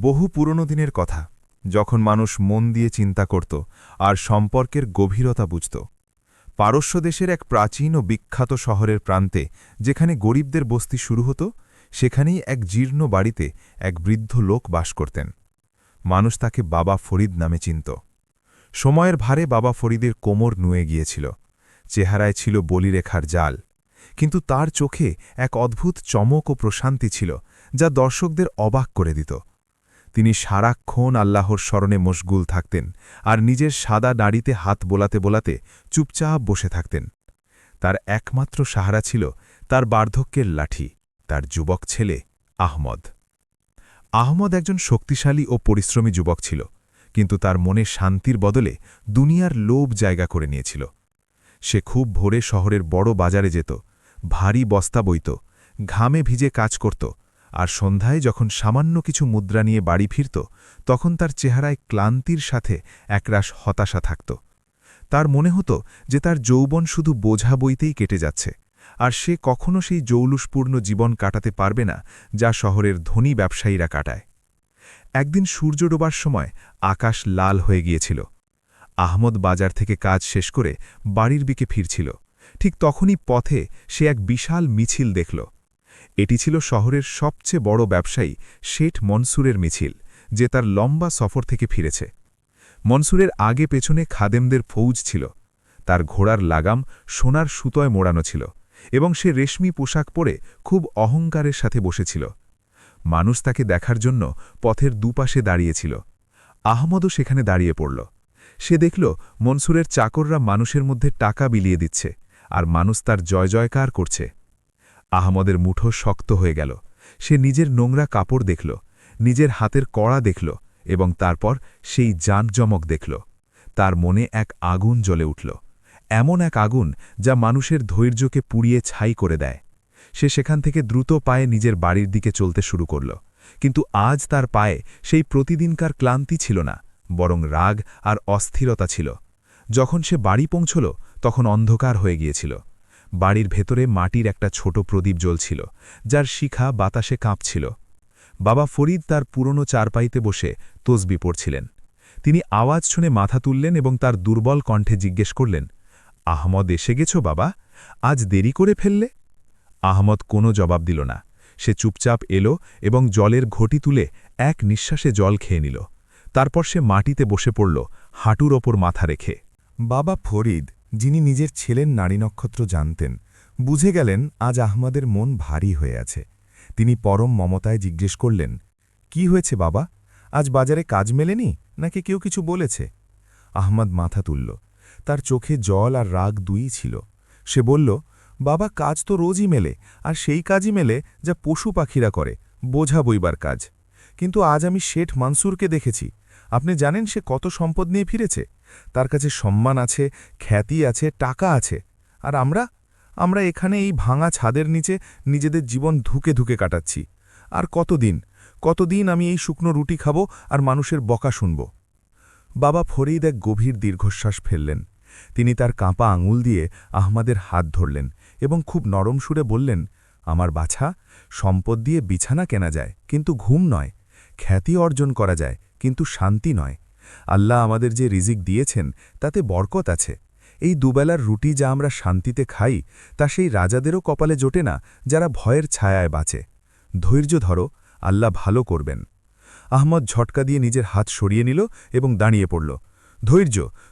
বহু পুরনো দিনের কথা, যখন মানুষ মন দিয়ে চিন্তা করত আর সম্পর্কের গভীরতা বুঝত। পারস্য দেশের এক প্রাচীন ও বিখ্যাত শহরের প্রান্তে, যেখানে গরিবদের বস্তি শুরু হতো, সেখানেই এক জীর্ণ বাড়িতে এক বৃদ্ধ লোক বাস করতেন। মানুষ তাকে বাবা ফরিদ নামে চিনত। সময়ের ভারে বাবা ফরিদের কোমর নুয়ে গিয়েছিল, চেহারায় ছিল বলিরেখার জাল, কিন্তু তার চোখে এক অদ্ভুত চমক ও প্রশান্তি ছিল, যা দর্শকদের অবাক করে দিত। তিনি সারাক্ষণ আল্লাহর স্মরণে মশগুল থাকতেন আর নিজের সাদা দাড়িতে হাত বোলাতে বোলাতে চুপচাপ বসে থাকতেন। তার একমাত্র সাহারা ছিল তার বার্ধক্যের লাঠি, তার যুবক ছেলে আহমদ। আহমদ একজন শক্তিশালী ও পরিশ্রমী যুবক ছিল, কিন্তু তার মনে শান্তির বদলে দুনিয়ার লোভ জায়গা করে নিয়েছিল। সে খুব ভোরে শহরের বড় বাজারে যেত, ভারী বস্তা বইত, ঘামে ভিজে কাজ করত, আর সন্ধ্যায় যখন সামান্য কিছু মুদ্রা নিয়ে বাড়ি ফিরত, তখন তার চেহারায় ক্লান্তির সাথে একরাশ হতাশা থাকত। তার মনে হতো যে তার যৌবন শুধু বোঝা বইতেই কেটে যাচ্ছে, আর সে কখনো সেই জৌলুসপূর্ণ জীবন কাটাতে পারবে না যা শহরের ধনী ব্যবসায়ীরা কাটায়। একদিন সূর্য ডোবার সময় আকাশ লাল হয়ে গিয়েছিল। আহমদ বাজার থেকে কাজ শেষ করে বাড়ির দিকে ফিরছিল। ঠিক তখনই পথে সে এক বিশাল মিছিল দেখল। এটি ছিল শহরের সবচেয়ে বড় ব্যবসায়ী শেঠ মনসুরের মিছিল, যে তার লম্বা সফর থেকে ফিরেছে। মনসুরের আগে পেছনে খাদেমদের ফৌজ ছিল। তার ঘোড়ার লাগাম সোনার সুতোয় মোড়ানো ছিল, এবং সে রেশমি পোশাক পরে খুব অহংকারের সাথে বসেছিল। মানুষ তাকে দেখার জন্য পথের দুপাশে দাঁড়িয়েছিল। আহমদও সেখানে দাঁড়িয়ে পড়ল। সে দেখল মনসুরের চাকররা মানুষের মধ্যে টাকা বিলিয়ে দিচ্ছে, আর মানুষ তার জয় জয়কার করছে। আহমদের মুঠো শক্ত হয়ে গেল। সে নিজের নোংরা কাপড় দেখল, নিজের হাতের কড়া দেখল, এবং তারপর সেই জাঁকজমক দেখল। তার মনে এক আগুন জ্বলে উঠল, এমন এক আগুন যা মানুষের ধৈর্যকে পুড়িয়ে ছাই করে দেয়। সে সেখান থেকে দ্রুত পায়ে নিজের বাড়ির দিকে চলতে শুরু করল, কিন্তু আজ তার পায়ে সেই প্রতিদিনকার ক্লান্তি ছিল না, বরং রাগ আর অস্থিরতা ছিল। যখন সে বাড়ি পৌঁছল, তখন অন্ধকার হয়ে গিয়েছিল। বাড়ির ভেতরে মাটির একটা ছোট প্রদীপ জ্বলছিল, যার শিখা বাতাসে কাঁপছিল। বাবা ফরিদ তার পুরনো চারপাইতে বসে তসবি পড়ছিলেন। তিনি আওয়াজ শুনে মাথা তুললেন এবং তার দুর্বল কণ্ঠে জিজ্ঞেস করলেন, আহমদ এসে গেছ বাবা? আজ দেরি করে ফেললে? আহমদ কোনো জবাব দিল না। সে চুপচাপ এলো এবং জলের ঘটি তুলে এক নিঃশ্বাসে জল খেয়ে নিল। তারপর সে মাটিতে বসে পড়ল, হাঁটুর ওপর মাথা রেখে। বাবা ফরিদ, যিনি নিজের ছেলের নারী নক্ষত্র জানতেন, বুঝে গেলেন আজ আহমদের মন ভারী হয়ে আছে। তিনি পরম মমতায় জিজ্ঞেস করলেন, কি হয়েছে বাবা? আজ বাজারে কাজ মেলেনি, নাকি কেউ কিছু বলেছে? আহমদ মাথা তুলল। তার চোখে জল আর রাগ দুইই ছিল। সে বলল, বাবা, কাজ তো রোজই মেলে, আর সেই কাজই মেলে যা পশু পাখিরা করে, বোঝা বইবার কাজ। কিন্তু আজ আমি শেঠ মানসুরকে দেখেছি। আপনি জানেন সে কত সম্পদ নিয়ে ফিরেছে? তার কাছে সম্মান আছে, খ্যাতি আছে, টাকা আছে। আর আমরা এখানে এই ভাঙা ছাদের নিচে নিজেদের জীবন ধুকে ধুকে কাটাচ্ছি। আর কতদিন আমি এই শুকনো রুটি খাবো আর মানুষের বকা শুনব? বাবা ফরিদ এক গভীর দীর্ঘশ্বাস ফেললেন। তিনি তার কাঁপা আঙুল দিয়ে আহমদের হাত ধরলেন এবং খুব নরম সুরে বললেন, আমার বাছা, সম্পদ দিয়ে বিছানা কেনা যায়, কিন্তু ঘুম নয়। খ্যাতি অর্জন করা যায়, কিন্তু শান্তি নয়। আল্লাহ আমাদের যে রিজিক দিয়েছেন, তাতে বরকত আছে। এই দুবেলার রুটি যা আমরা শান্তিতে খাই, তা সেই রাজাদেরও কপালে জোটে না, যারা ভয়ের ছায়ায় বাঁচে। ধৈর্য ধরো, আল্লাহ ভালো করবেন। আহমদ ঝটকা দিয়ে নিজের হাত সরিয়ে নিল এবং দাঁড়িয়ে পড়ল।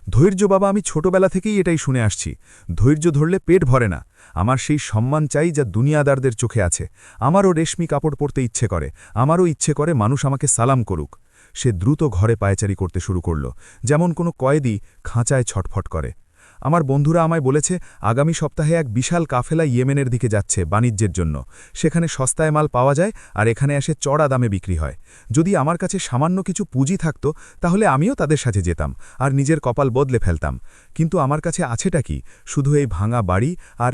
ধৈর্য বাবা, আমি ছোটবেলা থেকেই এটাই শুনে আসছি। ধৈর্য ধরলে পেট ভরে না। আমার সেই সম্মান চাই যা দুনিয়াদারদের চোখে আছে। আমারও রেশমি কাপড় পরতে ইচ্ছে করে, আমারও ইচ্ছে করে মানুষ আমাকে সালাম করুক। সে দ্রুত ঘরে পায়চারি করতে শুরু করল, যেমন কোনো কয়েদি খাঁচায় ছটফট করে। আমার বন্ধুরা আমায় বলেছে আগামী সপ্তাহে এক বিশাল কাফেলা ইয়েমেনের দিকে যাচ্ছে বাণিজ্যের জন্য। সেখানে সস্তায় মাল পাওয়া যায় আর এখানে এসে চড়া দামে বিক্রি হয়। যদি আমার কাছে সামান্য কিছু পুঁজি থাকত, তাহলে আমিও তাদের সাথে যেতাম আর নিজের কপাল বদলে ফেলতাম। কিন্তু আমার কাছে আছেটা কি? শুধু এই ভাঙা বাড়ি আর...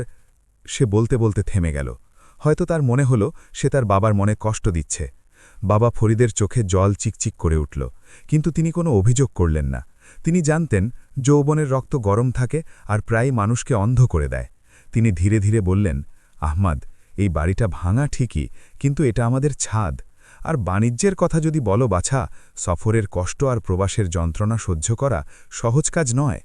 সে বলতে বলতে থেমে গেল। হয়তো তার মনে হলো সে তার বাবার মনে কষ্ট দিচ্ছে। বাবা ফরিদের চোখে জল চিকচিক করে উঠল, কিন্তু তিনি কোনো অভিযোগ করলেন না। তিনি জানতেন যৌবনের রক্ত গরম থাকে আর প্রায় মানুষকে অন্ধ করে দেয়। তিনি ধীরে ধীরে বললেন, আহমদ, এই বাড়িটা ভাঙা ঠিকই, কিন্তু এটা আমাদের ছাদ। আর বাণিজ্যের কথা যদি বলো বাছা, সফরের কষ্ট আর প্রবাসের যন্ত্রণা সহ্য করা সহজ কাজ নয়।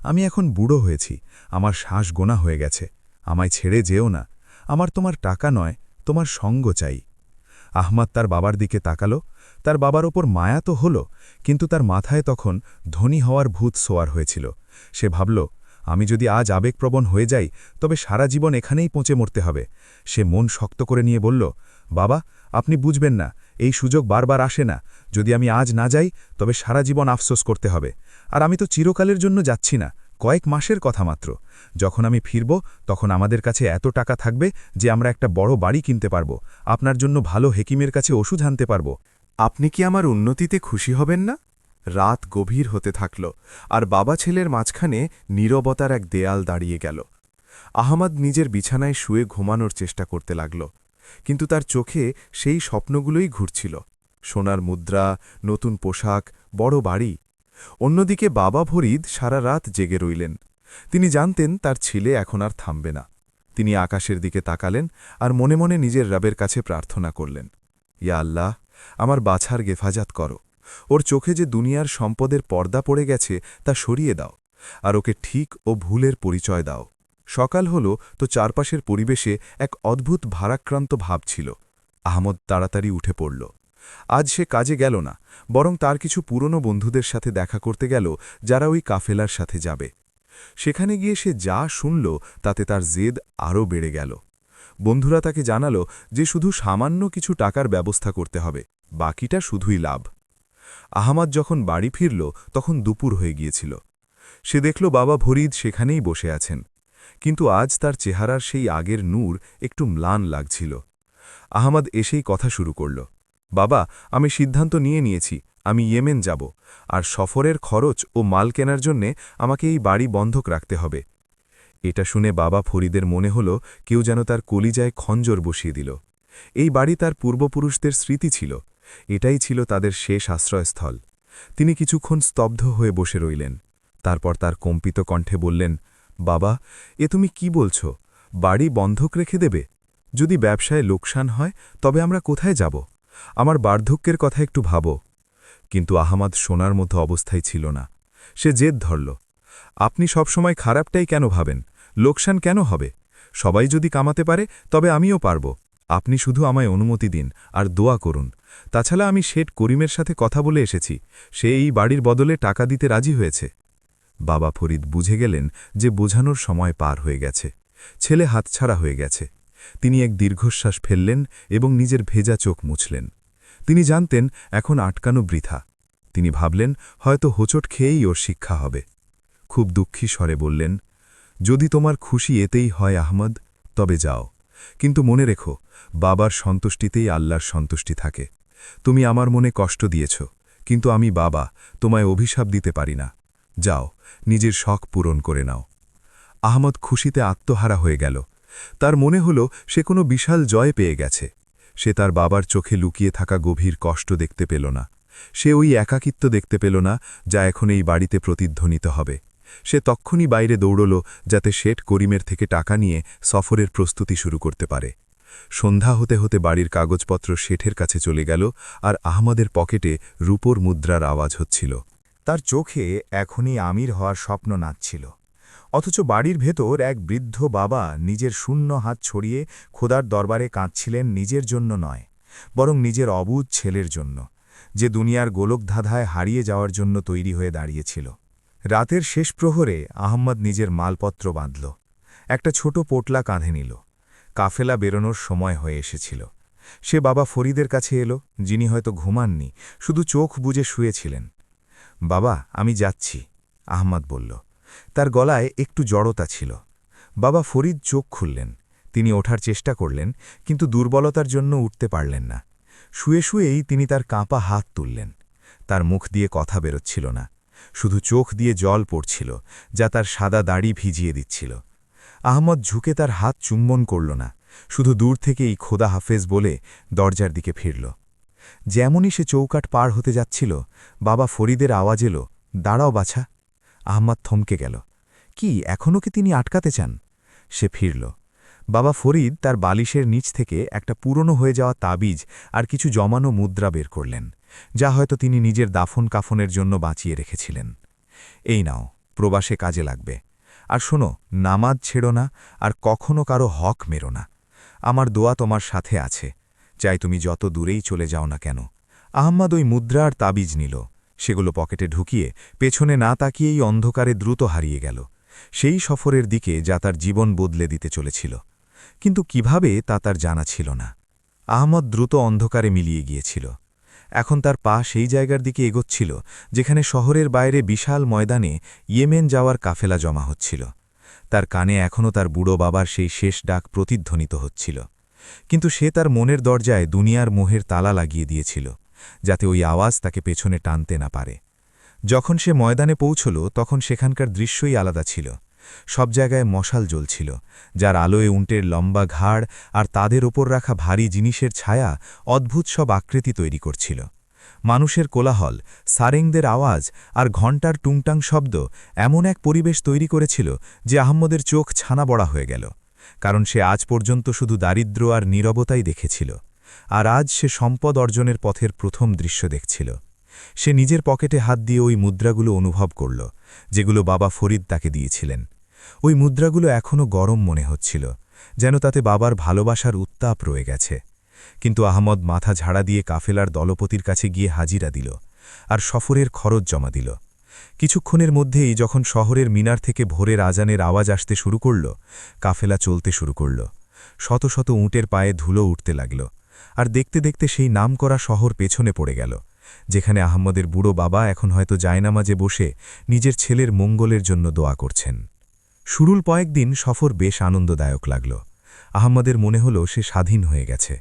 আমি এখন বুড়ো হয়েছি, আমার শ্বাস গোনা হয়ে গেছে। আমায় ছেড়ে যেও না। আমার তোমার টাকা নয়, তোমার সঙ্গ চাই। আহমাদ তার বাবার দিকে তাকালো। তার বাবার ওপর মায়া তো হল, কিন্তু তার মাথায় তখন ধনী হওয়ার ভূত সোয়ার হয়েছিল। সে ভাবল, আমি যদি আজ আবেগপ্রবণ হয়ে যাই, তবে সারা জীবন এখানেই পচে মরতে হবে। সে মন শক্ত করে নিয়ে বলল, বাবা, আপনি বুঝবেন না, এই সুযোগ বারবার আসে না। যদি আমি আজ না যাই, তবে সারা জীবন আফসোস করতে হবে। আর আমি তো চিরকালের জন্য যাচ্ছি না, কয়েক মাসের কথা মাত্র। যখন আমি ফিরব, তখন আমাদের কাছে এত টাকা থাকবে যে আমরা একটা বড় বাড়ি কিনতে পারব, আপনার জন্য ভালো হেকিমের কাছে ওষুধ আনতে পারব। আপনি কি আমার উন্নতিতে খুশি হবেন না? রাত গভীর হতে থাকল, আর বাবা ছেলের মাঝখানে নীরবতার এক দেয়াল দাঁড়িয়ে গেল। আহমাদ নিজের বিছানায় শুয়ে ঘুমানোর চেষ্টা করতে লাগল, কিন্তু তার চোখে সেই স্বপ্নগুলোই ঘুরছিল। সোনার মুদ্রা, নতুন পোশাক, বড় বাড়ি। অন্যদিকে বাবা ফরিদ সারা রাত জেগে রইলেন। তিনি জানতেন তার ছেলে এখন আর থামবে না। তিনি আকাশের দিকে তাকালেন আর মনে মনে নিজের রবের কাছে প্রার্থনা করলেন, ইয়া আল্লাহ, আমার বাছার হেফাজত করো। ওর চোখে যে দুনিয়ার সম্পদের পর্দা পড়ে গেছে তা সরিয়ে দাও, আর ওকে ঠিক ও ভুলের পরিচয় দাও। সকাল হল তো চারপাশের পরিবেশে এক অদ্ভুত ভারাক্রান্ত ভাব ছিল। আহমদ তাড়াতাড়ি উঠে পড়ল। আজ সে কাজে গেল না, বরং তার কিছু পুরনো বন্ধুদের সাথে দেখা করতে গেল, যারা ওই কাফেলার সাথে যাবে। সেখানে গিয়ে সে যা শুনল তাতে তার জেদ আরও বেড়ে গেল। বন্ধুরা তাকে জানালো যে শুধু সামান্য কিছু টাকার ব্যবস্থা করতে হবে, বাকিটা শুধুই লাভ। আহমাদ যখন বাড়ি ফিরল, তখন দুপুর হয়ে গিয়েছিল। সে দেখল বাবা ফরিদ সেখানেই বসে আছেন, কিন্তু আজ তার চেহারার সেই আগের নূর একটু ম্লান লাগছিল। আহমাদ এসেই কথা শুরু করল, বাবা, আমি সিদ্ধান্ত নিয়েছি, আমি ইয়েমেন যাব, আর সফরের খরচ ও মাল কেনার জন্যে আমাকে এই বাড়ি বন্ধক রাখতে হবে। এটা শুনে বাবা ফরিদের মনে হল কেউ যেন তার কলিজায় খঞ্জর বসিয়ে দিল। এই বাড়ি তার পূর্বপুরুষদের স্মৃতি ছিল, এটাই ছিল তাদের শেষ আশ্রয়স্থল। তিনি কিছুক্ষণ স্তব্ধ হয়ে বসে রইলেন। তারপর তার কম্পিত কণ্ঠে বললেন, বাবা, এ তুমি কি বলছ? বাড়ি বন্ধক রেখে দেবে? যদি ব্যবসায় লোকসান হয়, তবে আমরা কোথায় যাব? আমার বার্ধক্যের কথা একটু ভাবো। কিন্তু আহমাদ শোনার মতো অবস্থায় ছিল না। সে জেদ ধরল, আপনি সবসময় খারাপটাই কেন ভাবেন? লোকসান কেন হবে? সবাই যদি কামাতে পারে, তবে আমিও পারব। আপনি শুধু আমায় অনুমতি দিন আর দোয়া করুন। তাছাড়া আমি শেঠ করিমের সাথে কথা বলে এসেছি, সে এই বাড়ির বদলে টাকা দিতে রাজি হয়েছে। বাবা ফরিদ বুঝে গেলেন যে বোঝানোর সময় পার হয়ে গেছে, ছেলে হাতছাড়া হয়ে গেছে। তিনি এক দীর্ঘশ্বাস ফেললেন এবং নিজের ভেজা চোখ মুছলেন। তিনি জানতেন এখন আটকানো বৃথা। তিনি ভাবলেন, হয়তো হোঁচট খেয়েই ওর শিক্ষা হবে। খুব দুঃখী স্বরে বললেন, যদি তোমার খুশি এতেই হয় আহমদ, তবে যাও, কিন্তু মনে রেখো, বাবার সন্তুষ্টিতেই আল্লাহর সন্তুষ্টি থাকে। তুমি আমার মনে কষ্ট দিয়েছ, কিন্তু আমি বাবা, তোমায় অভিশাপ দিতে পারি না। যাও, নিজের শখ পূরণ করে নাও। আহমদ খুশিতে আত্মহারা হয়ে গেল। তার মনে হল সে কোনো বিশাল জয় পেয়ে গেছে। সে তার বাবার চোখে লুকিয়ে থাকা গভীর কষ্ট দেখতে পেল না। সে ওই একাকিত্ব দেখতে পেল না, যা এখন এই বাড়িতে প্রতিধ্বনিত হবে। সে তক্ষুনি বাইরে দৌড়ল, যাতে শেঠ করিমের থেকে টাকা নিয়ে সফরের প্রস্তুতি শুরু করতে পারে। সন্ধ্যা হতে হতে বাড়ির কাগজপত্র শেঠের কাছে চলে গেল, আর আহমদের পকেটে রূপোর মুদ্রার আওয়াজ হচ্ছিল। তার চোখে এখনই আমির হওয়ার স্বপ্ন নাচছিল। অথচ বাড়ির ভেতর এক বৃদ্ধ বাবা নিজের শূন্য হাত ছড়িয়ে খোদার দরবারে কাঁদছিলেন, নিজের জন্য নয়, বরং নিজের অবুঝ ছেলের জন্য, যে দুনিয়ার গোলকধাঁধায় হারিয়ে যাওয়ার জন্য তৈরি হয়ে দাঁড়িয়েছিল। রাতের শেষ প্রহরে আহম্মদ নিজের মালপত্র বাঁধল, একটা ছোট পোটলা কাঁধে নিল। কাফেলা বেরোনোর সময় হয়ে এসেছিল। সে বাবা ফরিদের কাছে এলো, যিনি হয়তো ঘুমাননি, শুধু চোখ বুজে শুয়েছিলেন। বাবা, আমি যাচ্ছি, আহমদ বলল। তার গলায় একটু জড়তা ছিল। বাবা ফরিদ চোখ খুললেন। তিনি ওঠার চেষ্টা করলেন, কিন্তু দুর্বলতার জন্য উঠতে পারলেন না। শুয়ে শুয়েই তিনি তার কাঁপা হাত তুললেন। তার মুখ দিয়ে কথা বেরোচ্ছিল না, শুধু চোখ দিয়ে জল পড়ছিল, যা তার সাদা দাড়ি ভিজিয়ে দিচ্ছিল। আহমদ ঝুঁকে তার হাত চুম্বন করল না, শুধু দূর থেকেই খোদা হাফেজ বলে দরজার দিকে ফিরল। যেমনই সে চৌকাট পার হতে যাচ্ছিল, বাবা ফরিদের আওয়াজ এলো, দাঁড়াও বাছা। আহমদ থমকে গেল। কি, এখনও কি তিনি আটকাতে চান? সে ফিরল। বাবা ফরিদ তার বালিশের নিচ থেকে একটা পুরনো হয়ে যাওয়া তাবিজ আর কিছু জমানো মুদ্রা বের করলেন, যা হয়তো তিনি নিজের দাফন কাফনের জন্য বাঁচিয়ে রেখেছিলেন। এই নাও, প্রবাসে কাজে লাগবে। আর শোনো, নামাজ ছেড়ো না, আর কখনো কারো হক মেরো না। আমার দোয়া তোমার সাথে আছে, চাই তুমি যত দূরেই চলে যাও না কেন। আহম্মদ ওই মুদ্রা আর তাবিজ নিল, সেগুলো পকেটে ঢুকিয়ে পেছনে না তাকিয়েই অন্ধকারে দ্রুত হারিয়ে গেল, সেই সফরের দিকে যা তার জীবন বদলে দিতে চলেছিল। কিন্তু কিভাবে তা তার জানা ছিল না। আহমদ দ্রুত অন্ধকারে মিলিয়ে গিয়েছিল। এখন তার পা সেই জায়গার দিকে এগোচ্ছিল যেখানে শহরের বাইরে বিশাল ময়দানে ইয়েমেন যাওয়ার কাফেলা জমা হচ্ছিল। তার কানে এখনও তার বুড়ো বাবার সেই শেষ ডাক প্রতিধ্বনিত হচ্ছিল, কিন্তু সে তার মনের দরজায় দুনিয়ার মোহের তালা লাগিয়ে দিয়েছিল, যাতে ওই আওয়াজ তাকে পেছনে টানতে না পারে। যখন সে ময়দানে পৌঁছল তখন সেখানকার দৃশ্যই আলাদা ছিল। সব জায়গায় মশাল জ্বলছিল, যার আলোয় উন্টের লম্বা ঘাড় আর তাদের ওপর রাখা ভারী জিনিসের ছায়া অদ্ভুত সব আকৃতি তৈরি করছিল। মানুষের কোলাহল, সারেংদের আওয়াজ আর ঘণ্টার টুংটাং শব্দ এমন এক পরিবেশ তৈরি করেছিল যে আহম্মদের চোখ ছানা বড়া হয়ে গেল, কারণ সে আজ পর্যন্ত শুধু দারিদ্র্য আর নীরবতাই দেখেছিল। আর আজ সে সম্পদ অর্জনের পথের প্রথম দৃশ্য দেখছিল। সে নিজের পকেটে হাত দিয়ে ওই মুদ্রাগুলো অনুভব করল, যেগুলো বাবা ফরিদ তাকে দিয়েছিলেন। ওই মুদ্রাগুলো এখনও গরম মনে হচ্ছিল, যেন তাতে বাবার ভালোবাসার উত্তাপ রয়ে গেছে। কিন্তু আহমদ মাথা ঝাড়া দিয়ে কাফেলার দলপতির কাছে গিয়ে হাজিরা দিল, আর সফরের খরচ জমা দিল। কিছুক্ষণের মধ্যেই যখন শহরের মিনার থেকে ভোরের আজানের আওয়াজ আসতে শুরু করল, কাফেলা চলতে শুরু করল। শত শত উঁটের পায়ে ধুলো উঠতে লাগল, আর দেখতে দেখতে সেই নামকরা শহর পেছনে পড়ে গেল, যেখানে আহম্মদের বুড়ো বাবা এখন হয়তো জায়নামাজে বসে নিজের ছেলের মঙ্গলের জন্য দোয়া করছেন। শুরুর কয়েকদিন সফর বেশ আনন্দদায়ক লাগল। আহম্মদের মনে হল সে স্বাধীন হয়ে গেছে,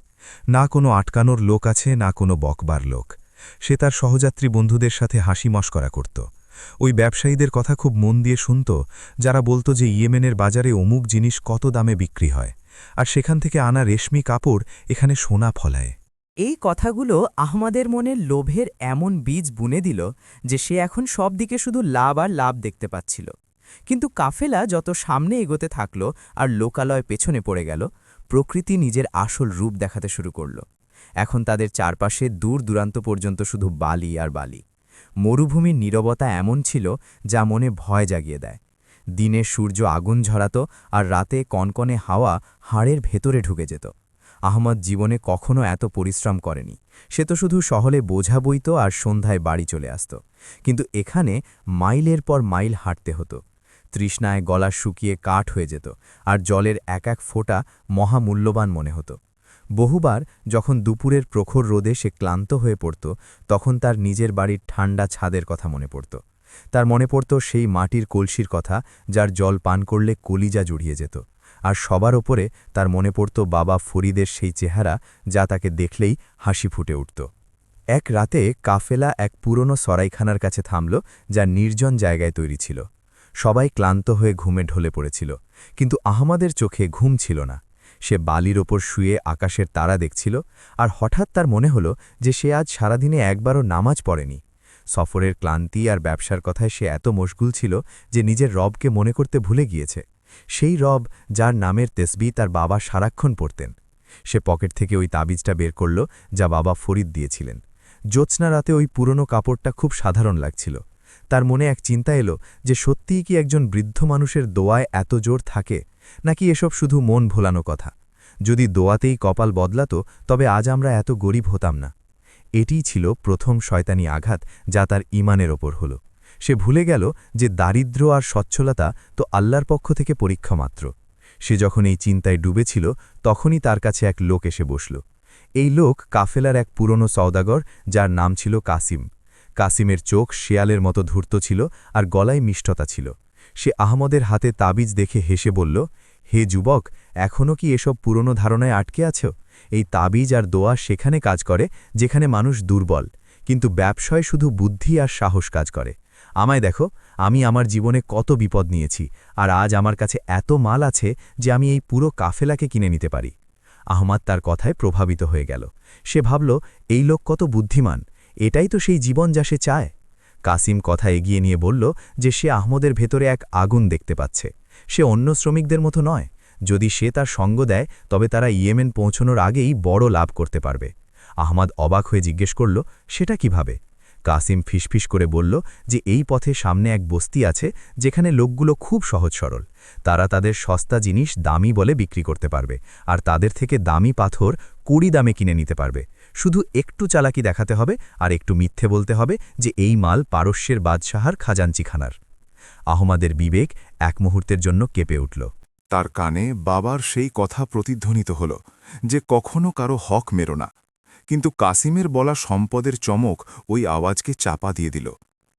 না কোনো আটকানোর লোক আছে, না কোনো বকবার লোক। সে তার সহযাত্রী বন্ধুদের সাথে হাসি মশকরা করত। ওই ব্যবসায়ীদের কথা খুব মন দিয়ে শুনত, যারা বলতো যে ইয়েমেনের বাজারে অমুক জিনিস কত দামে বিক্রি হয়, আর সেখান থেকে আনা রেশমি কাপড় এখানে সোনা ফলায়। এই কথাগুলো আহমদের মনে লোভের এমন বীজ বুনে দিল যে সে এখন সব দিকে শুধু লাভ আর লাভ দেখতে পাচ্ছিল। কিন্তু কাফেলা যত সামনে এগোতে থাকল আর লোকালয় পেছনে পড়ে গেল, প্রকৃতি নিজের আসল রূপ দেখাতে শুরু করল। এখন তাদের চারপাশে দূর দূরান্ত পর্যন্ত শুধু বালি আর বালি। মরুভূমির নীরবতা এমন ছিল যা মনে ভয় জাগিয়ে দেয়। দিনে সূর্য আগুন ঝরাত, আর রাতে কনকনে হাওয়া হাড়ের ভেতরে ঢুকে যেত। আহমদ জীবনে কখনো এত পরিশ্রম করেনি। সে তো শুধু শহরে বোঝা বইত আর সন্ধ্যায় বাড়ি চলে আসত। কিন্তু এখানে মাইলের পর মাইল হাঁটতে হতো। তৃষ্ণায় গলা শুকিয়ে কাঠ হয়ে যেত, আর জলের এক এক ফোঁটা মহামূল্যবান মনে হতো। বহুবার যখন দুপুরের প্রখর রোদে সে ক্লান্ত হয়ে পড়ত, তখন তার নিজের বাড়ির ঠান্ডা ছাদের কথা মনে পড়ত। তার মনে পড়ত সেই মাটির কলসির কথা, যার জল পান করলে কলিজা জুড়িয়ে যেত। আর সবার ওপরে তার মনে পড়ত বাবা ফরিদের সেই চেহারা, যা তাকে দেখলেই হাসি ফুটে উঠত। এক রাতে কাফেলা এক পুরনো সরাইখানার কাছে থামল, যা নির্জন জায়গায় তৈরি ছিল। সবাই ক্লান্ত হয়ে ঘুমে ঢলে পড়েছিল, কিন্তু আহমদের চোখে ঘুম ছিল না। সে বালির ওপর শুয়ে আকাশের তারা দেখছিল, আর হঠাৎ তার মনে হল যে সে আজ সারাদিনে একবারও নামাজ পড়েনি। সফরের ক্লান্তি আর ব্যবসার কথায় সে এত মশগুল ছিল যে নিজের রবকে মনে করতে ভুলে গিয়েছে, সেই রব যার নামের তেসবিহ তার বাবা সারাক্ষণ পড়তেন। সে পকেট থেকে ওই তাবিজটা বের করল, যা বাবা ফরিদ দিয়েছিলেন। জ্যোৎস্না রাতে ওই পুরনো কাপড়টা খুব সাধারণ লাগছিল। তার মনে এক চিন্তা এলো যে সত্যিই কি একজন বৃদ্ধ মানুষের দোয়ায় এত জোর থাকে, নাকি এসব শুধু মন ভোলানো কথা। যদি দোয়াতেই কপাল বদলাত, তবে আজ আমরা এত গরিব হতাম না। এটিই ছিল প্রথম শয়তানি আঘাত, যা তার ঈমানের ওপর হল। সে ভুলে গেল যে দারিদ্র্য আর সচ্ছলতা তো আল্লাহর পক্ষ থেকে পরীক্ষা মাত্র। সে যখন এই চিন্তায় ডুবেছিল, তখনই তার কাছে এক লোক এসে বসল। এই লোক কাফেলার এক পুরনো সওদাগর, যার নাম ছিল কাসিম। কাসিমের চোখ শেয়ালের মতো ধূর্ত ছিল, আর গলায় মিষ্টতা ছিল। সে আহমদের হাতে তাবিজ দেখে হেসে বলল, হে যুবক, এখনও কি এসব পুরনো ধারণায় আটকে আছো? এই তাবিজ আর দোয়া সেখানে কাজ করে যেখানে মানুষ দুর্বল, কিন্তু ব্যবসায় শুধু বুদ্ধি আর সাহস কাজ করে। আমায় দেখো, আমি আমার জীবনে কত বিপদ নিয়েছি, আর আজ আমার কাছে এত মাল আছে যে আমি এই পুরো কাফেলাকে কিনে নিতে পারি। আহমদ তার কথায় প্রভাবিত হয়ে গেল। সে ভাবল, এই লোক কত বুদ্ধিমান, এটাই তো সেই জীবন যা সে চায়। কাসিম কথা এগিয়ে নিয়ে বলল যে সে আহমদের ভেতরে এক আগুন দেখতে পাচ্ছে। সে অন্য শ্রমিকদের মতো নয়, যদি সে তার সঙ্গ দেয় তবে তারা ইয়েমেন পৌঁছনোর আগেই বড় লাভ করতে পারবে। আহমাদ অবাক হয়ে জিজ্ঞেস করল, সেটা কিভাবে? কাসিম ফিসফিস করে বলল যে এই পথে সামনে এক বস্তি আছে যেখানে লোকগুলো খুব সহজ সরল। তারা তাদের সস্তা জিনিস দামি বলে বিক্রি করতে পারবে, আর তাদের থেকে দামি পাথর 20 দামে কিনে নিতে পারবে। শুধু একটু চালাকি দেখাতে হবে আর একটু মিথ্যে বলতে হবে যে এই মাল পারস্যের বাদশাহার খাজাঞ্চিখানার। আহমাদের বিবেক এক মুহূর্তের জন্য কেঁপে উঠল। তার কানে বাবার সেই কথা প্রতিধ্বনিত হল যে কখনো কারো হক মেরো না। কিন্তু কাসিমের বলা সম্পদের চমক ওই আওয়াজকে চাপা দিয়ে দিল।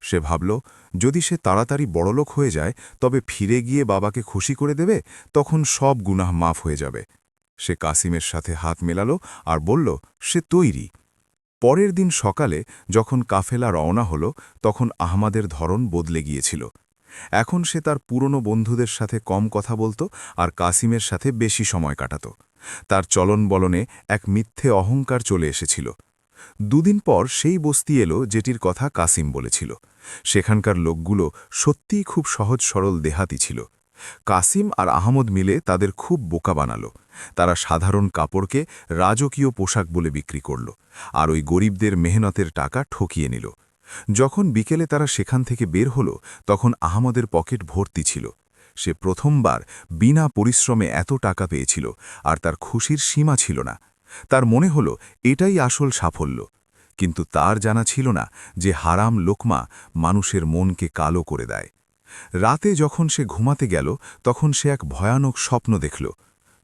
সে ভাবল, যদি সে তাড়াতাড়ি বড়লোক হয়ে যায় তবে ফিরে গিয়ে বাবাকে খুশি করে দেবে, তখন সব গুনাহ মাফ হয়ে যাবে। সে কাসিমের সাথে হাত মেলাল আর বলল সে তৈরি। পরের দিন সকালে যখন কাফেলা রওনা হল তখন আহমাদের ধরন বদলে গিয়েছিল। এখন সে তার পুরনো বন্ধুদের সাথে কম কথা বলত আর কাসিমের সাথে বেশি সময় কাটাত। তার চলন বলনে এক মিথ্যে অহংকার চলে এসেছিল। দুদিন পর সেই বস্তি এলো যেটির কথা কাসিম বলেছিল। সেখানকার লোকগুলো সত্যিই খুব সহজ সরল দেহাতি ছিল। কাসিম আর আহমদ মিলে তাদের খুব বোকা বানালো। তারা সাধারণ কাপড়কে রাজকীয় পোশাক বলে বিক্রি করল আর ওই গরিবদের মেহনতের টাকা ঠকিয়ে নিল। যখন বিকেলে তারা সেখান থেকে বের হলো তখন আহমদের পকেট ভর্তি ছিল। সে প্রথমবার বিনা পরিশ্রমে এত টাকা পেয়েছিল আর তার খুশির সীমা ছিল না। তার মনে হলো এটাই আসল সাফল্য। কিন্তু তার জানা ছিল না যে হারাম লোকমা মানুষের মনকে কালো করে দেয়। রাতে যখন সে ঘুমাতে গেল তখন সে এক ভয়ানক স্বপ্ন দেখল।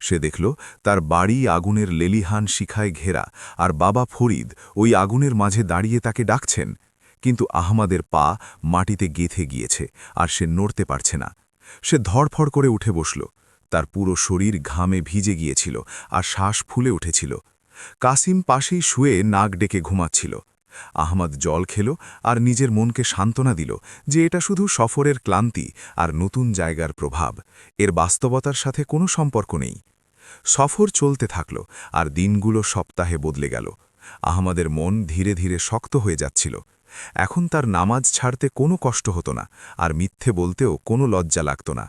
সে দেখল তার বাড়ি আগুনের লেলিহান শিখায় ঘেরা আর বাবা ফরিদ ওই আগুনের মাঝে দাঁড়িয়ে তাকে ডাকছেন। কিন্তু আহমাদের পা মাটিতে গেঁথে গিয়েছে আর সে নড়তে পারছে না। সে ধড়ফড় করে উঠে বসল। তার পুরো শরীর ঘামে ভিজে গিয়েছিল আর শ্বাস ফুলে উঠেছিল। কাসিম পাশেই শুয়ে নাক ডেকে ঘুমাচ্ছিল। আহমদ জল খেল আর নিজের মনকে সান্ত্বনা দিল যে এটা শুধু সফরের ক্লান্তি আর নতুন জায়গার প্রভাব, এর বাস্তবতার সাথে কোনো সম্পর্ক নেই। সফর চলতে থাকল আর দিনগুলো সপ্তাহে বদলে গেল। আহমদের মন ধীরে ধীরে শক্ত হয়ে যাচ্ছিল। এখন তার নামাজ ছাড়তে কোনো কষ্ট হতো না আর মিথ্যে বলতেও কোনো লজ্জা লাগত না।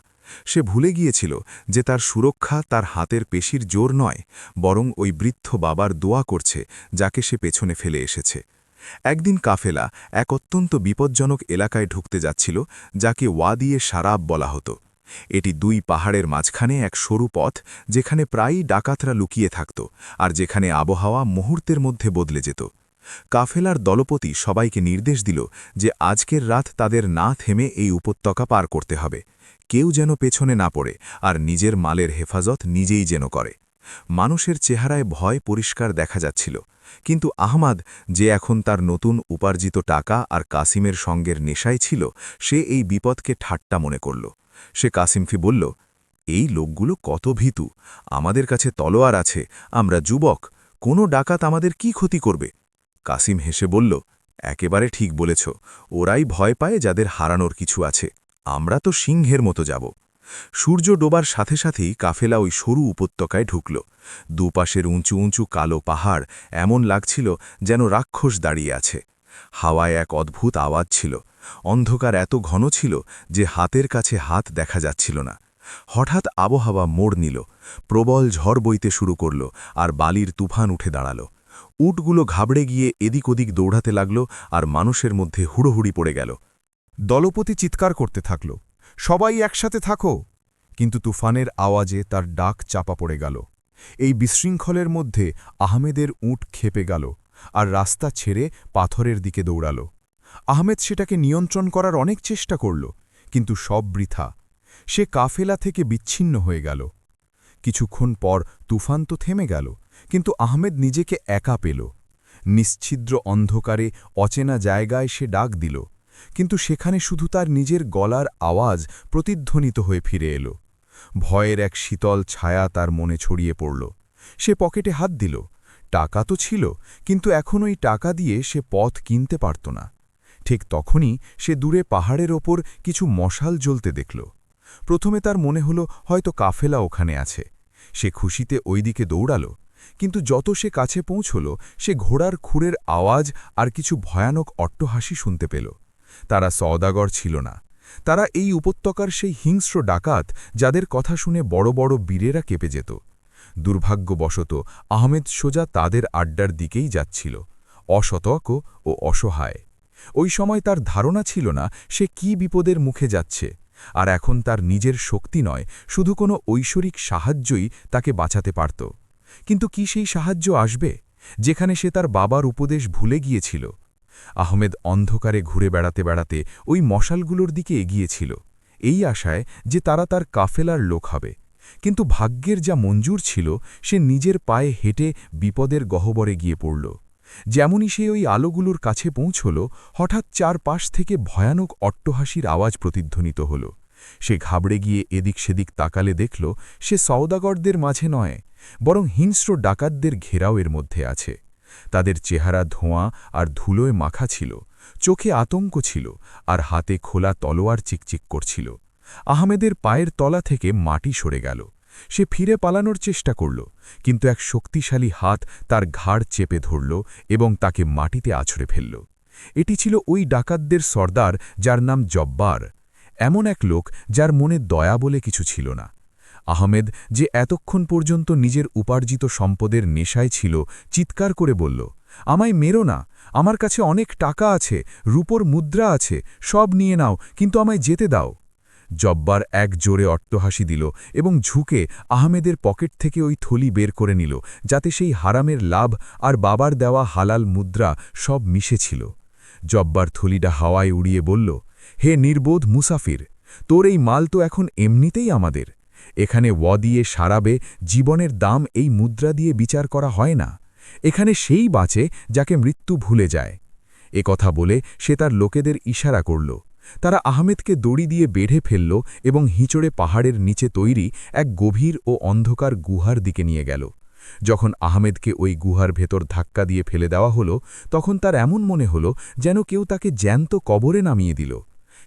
সে ভুলে গিয়েছিল যে তার সুরক্ষা তার হাতের পেশির জোর নয়, বরং ওই বৃদ্ধ বাবার দোয়া করছে যাকে সে পেছনে ফেলে এসেছে। একদিন কাফেলা এক অত্যন্ত বিপজ্জনক এলাকায় ঢুকতে যাচ্ছিল যাকে ওয়াদিয়ে শারাব বলা হতো। এটি 2 পাহাড়ের মাঝখানে এক সরু পথ যেখানে প্রায়ই ডাকাতরা লুকিয়ে থাকত আর যেখানে আবহাওয়া মুহূর্তের মধ্যে বদলে যেত। কাফেলার দলপতি সবাইকে নির্দেশ দিল যে আজকের রাত তাদের না থেমে এই উপত্যকা পার করতে হবে। কেউ যেন পেছনে না পড়ে আর নিজের মালের হেফাজত নিজেই যেন করে। মানুষের চেহারায় ভয় পরিষ্কার দেখা যাচ্ছিল, কিন্তু আহমাদ যে এখন তার নতুন উপার্জিত টাকা আর কাসিমের সঙ্গের নেশায় ছিল, সে এই বিপদকে ঠাট্টা মনে করল। সে কাসিমকে বলল, এই লোকগুলো কত ভীতু, আমাদের কাছে তলোয়ার আছে, আমরা যুবক, কোনো ডাকাত আমাদের কি ক্ষতি করবে? কাসিম হেসে বলল, একেবারে ঠিক বলেছ, ওরাই ভয় পায় যাদের হারানোর কিছু আছে, আমরা তো সিংহের মতো যাব। সূর্য ডোবার সাথে সাথেই কাফেলা ওই সরু উপত্যকায় ঢুকল। দুপাশের উঁচু উঁচু কালো পাহাড়, এমন লাগছিল যেন রাক্ষস দাঁড়িয়ে আছে। হাওয়ায় এক অদ্ভুত আওয়াজ ছিল। অন্ধকার এত ঘন ছিল যে হাতের কাছে হাত দেখা যাচ্ছিল না। হঠাৎ আবহাওয়া মোড় নিল, প্রবল ঝড় বইতে শুরু করল আর বালির তুফান উঠে দাঁড়াল। উটগুলো ঘাবড়ে গিয়ে এদিক ওদিক দৌড়াতে লাগল আর মানুষের মধ্যে হুড়োহুড়ি পড়ে গেল। দলপতি চিৎকার করতে থাকল, সবাই একসাথে থাকো। কিন্তু তুফানের আওয়াজে তার ডাক চাপা পড়ে গেল। এই বিশৃঙ্খলের মধ্যে আহমেদের উট ক্ষেপে গেল আর রাস্তা ছেড়ে পাথরের দিকে দৌড়াল। আহমেদ সেটাকে নিয়ন্ত্রণ করার অনেক চেষ্টা করল, কিন্তু সব বৃথা। সে কাফেলা থেকে বিচ্ছিন্ন হয়ে গেল। কিছুক্ষণ পর তুফান তো থেমে গেল, কিন্তু আহমেদ নিজেকে একা পেল। নিশ্ছিদ্র অন্ধকারে অচেনা জায়গায় সে ডাক দিল, কিন্তু সেখানে শুধু তার নিজের গলার আওয়াজ প্রতিধ্বনিত হয়ে ফিরে এলো। ভয়ের এক শীতল ছায়া তার মনে ছড়িয়ে পড়ল। সে পকেটে হাত দিল। টাকা তো ছিল, কিন্তু এখন ওই টাকা দিয়ে সে পথ কিনতে পারত না। ঠিক তখনই সে দূরে পাহাড়ের ওপর কিছু মশাল জ্বলতে দেখল। প্রথমে তার মনে হলো হয়তো কাফেলা ওখানে আছে। সে খুশিতে ওইদিকে দৌড়াল, কিন্তু যত সে কাছে পৌঁছল সে ঘোড়ার খুরের আওয়াজ আর কিছু ভয়ানক অট্টহাসি শুনতে পেল। তারা সওদাগর ছিল না, তারা এই উপত্যকার সেই হিংস্র ডাকাত যাদের কথা শুনে বড় বড় বীরেরা কেঁপে যেত। দুর্ভাগ্যবশত আহমেদ সোজা তাদের আড্ডার দিকেই যাচ্ছিল, অসতর্ক ও অসহায়। ওই সময় তার ধারণা ছিল না সে কি বিপদের মুখে যাচ্ছে, আর এখন তার নিজের শক্তি নয়, শুধু কোনো ঐশ্বরিক সাহায্যই তাকে বাঁচাতে পারত। কিন্তু কি সেই সাহায্য আসবে, যেখানে সে তার বাবার উপদেশ ভুলে গিয়েছিল? আহমেদ অন্ধকারে ঘুরে বেড়াতে বেড়াতে ওই মশালগুলোর দিকে এগিয়েছিল, এই আশায় যে তারা তার কাফেলার লোক হবে। কিন্তু ভাগ্যের যা মঞ্জুর ছিল, সে নিজের পায়ে হেঁটে বিপদের গহ্বরে গিয়ে পড়ল। যেমনই সে ওই আলোগুলোর কাছে পৌঁছল, হঠাৎ চারপাশ থেকে ভয়ানক অট্টহাসির আওয়াজ প্রতিধ্বনিত হল। সে ঘাবড়ে গিয়ে এদিক সেদিক তাকালে দেখল সে সওদাগরদের মাঝে নয়, বরং হিংস্র ডাকাতদের ঘেরাওয়ের মধ্যে আছে। তাদের চেহারা ধোঁয়া আর ধুলোয় মাখা ছিল, চোখে আতঙ্ক ছিল, আর হাতে খোলা তলোয়ার চিকচিক করছিল। আহমেদের পায়ের তলা থেকে মাটি সরে গেল। সে ফিরে পালানোর চেষ্টা করল, কিন্তু এক শক্তিশালী হাত তার ঘাড় চেপে ধরল এবং তাকে মাটিতে আছড়ে ফেলল। এটি ছিল ওই ডাকাতদের সর্দার, যার নাম জব্বার, এমন এক লোক যার মনে দয়া বলে কিছু ছিল না। আহমেদ, যে এতক্ষণ পর্যন্ত নিজের উপার্জিত সম্পদের নেশায় ছিল, চিৎকার করে বলল, আমায় মেরো না, আমার কাছে অনেক টাকা আছে, রূপোর মুদ্রা আছে, সব নিয়ে নাও, কিন্তু আমায় যেতে দাও। জব্বার এক জোরে অট্টহাসি দিল এবং ঝুঁকে আহমেদের পকেট থেকে ওই থলি বের করে নিল, যাতে সেই হারামের লাভ আর বাবার দেওয়া হালাল মুদ্রা সব মিশেছিল। জব্বার থলিটা হাওয়ায় উড়িয়ে বলল, হে নির্বোধ মুসাফির, তোর এই মাল তো এখন এমনিতেই আমাদের। এখানে দিয়ে সারাবে জীবনের দাম এই মুদ্রা দিয়ে বিচার করা হয় না। এখানে সেই বাঁচে যাকে মৃত্যু ভুলে যায়। কথা বলে সে তার লোকেদের ইশারা করল। তারা আহমেদকে দড়ি দিয়ে বেঁধে ফেলল এবং হিঁচড়ে পাহাড়ের নিচে তৈরি এক গভীর ও অন্ধকার গুহার দিকে নিয়ে গেল। যখন আহমেদকে ওই গুহার ভেতর ধাক্কা দিয়ে ফেলে দেওয়া হলো, তখন তার এমন মনে হলো যেন কেউ তাকে জ্যান্ত কবরে নামিয়ে দিল।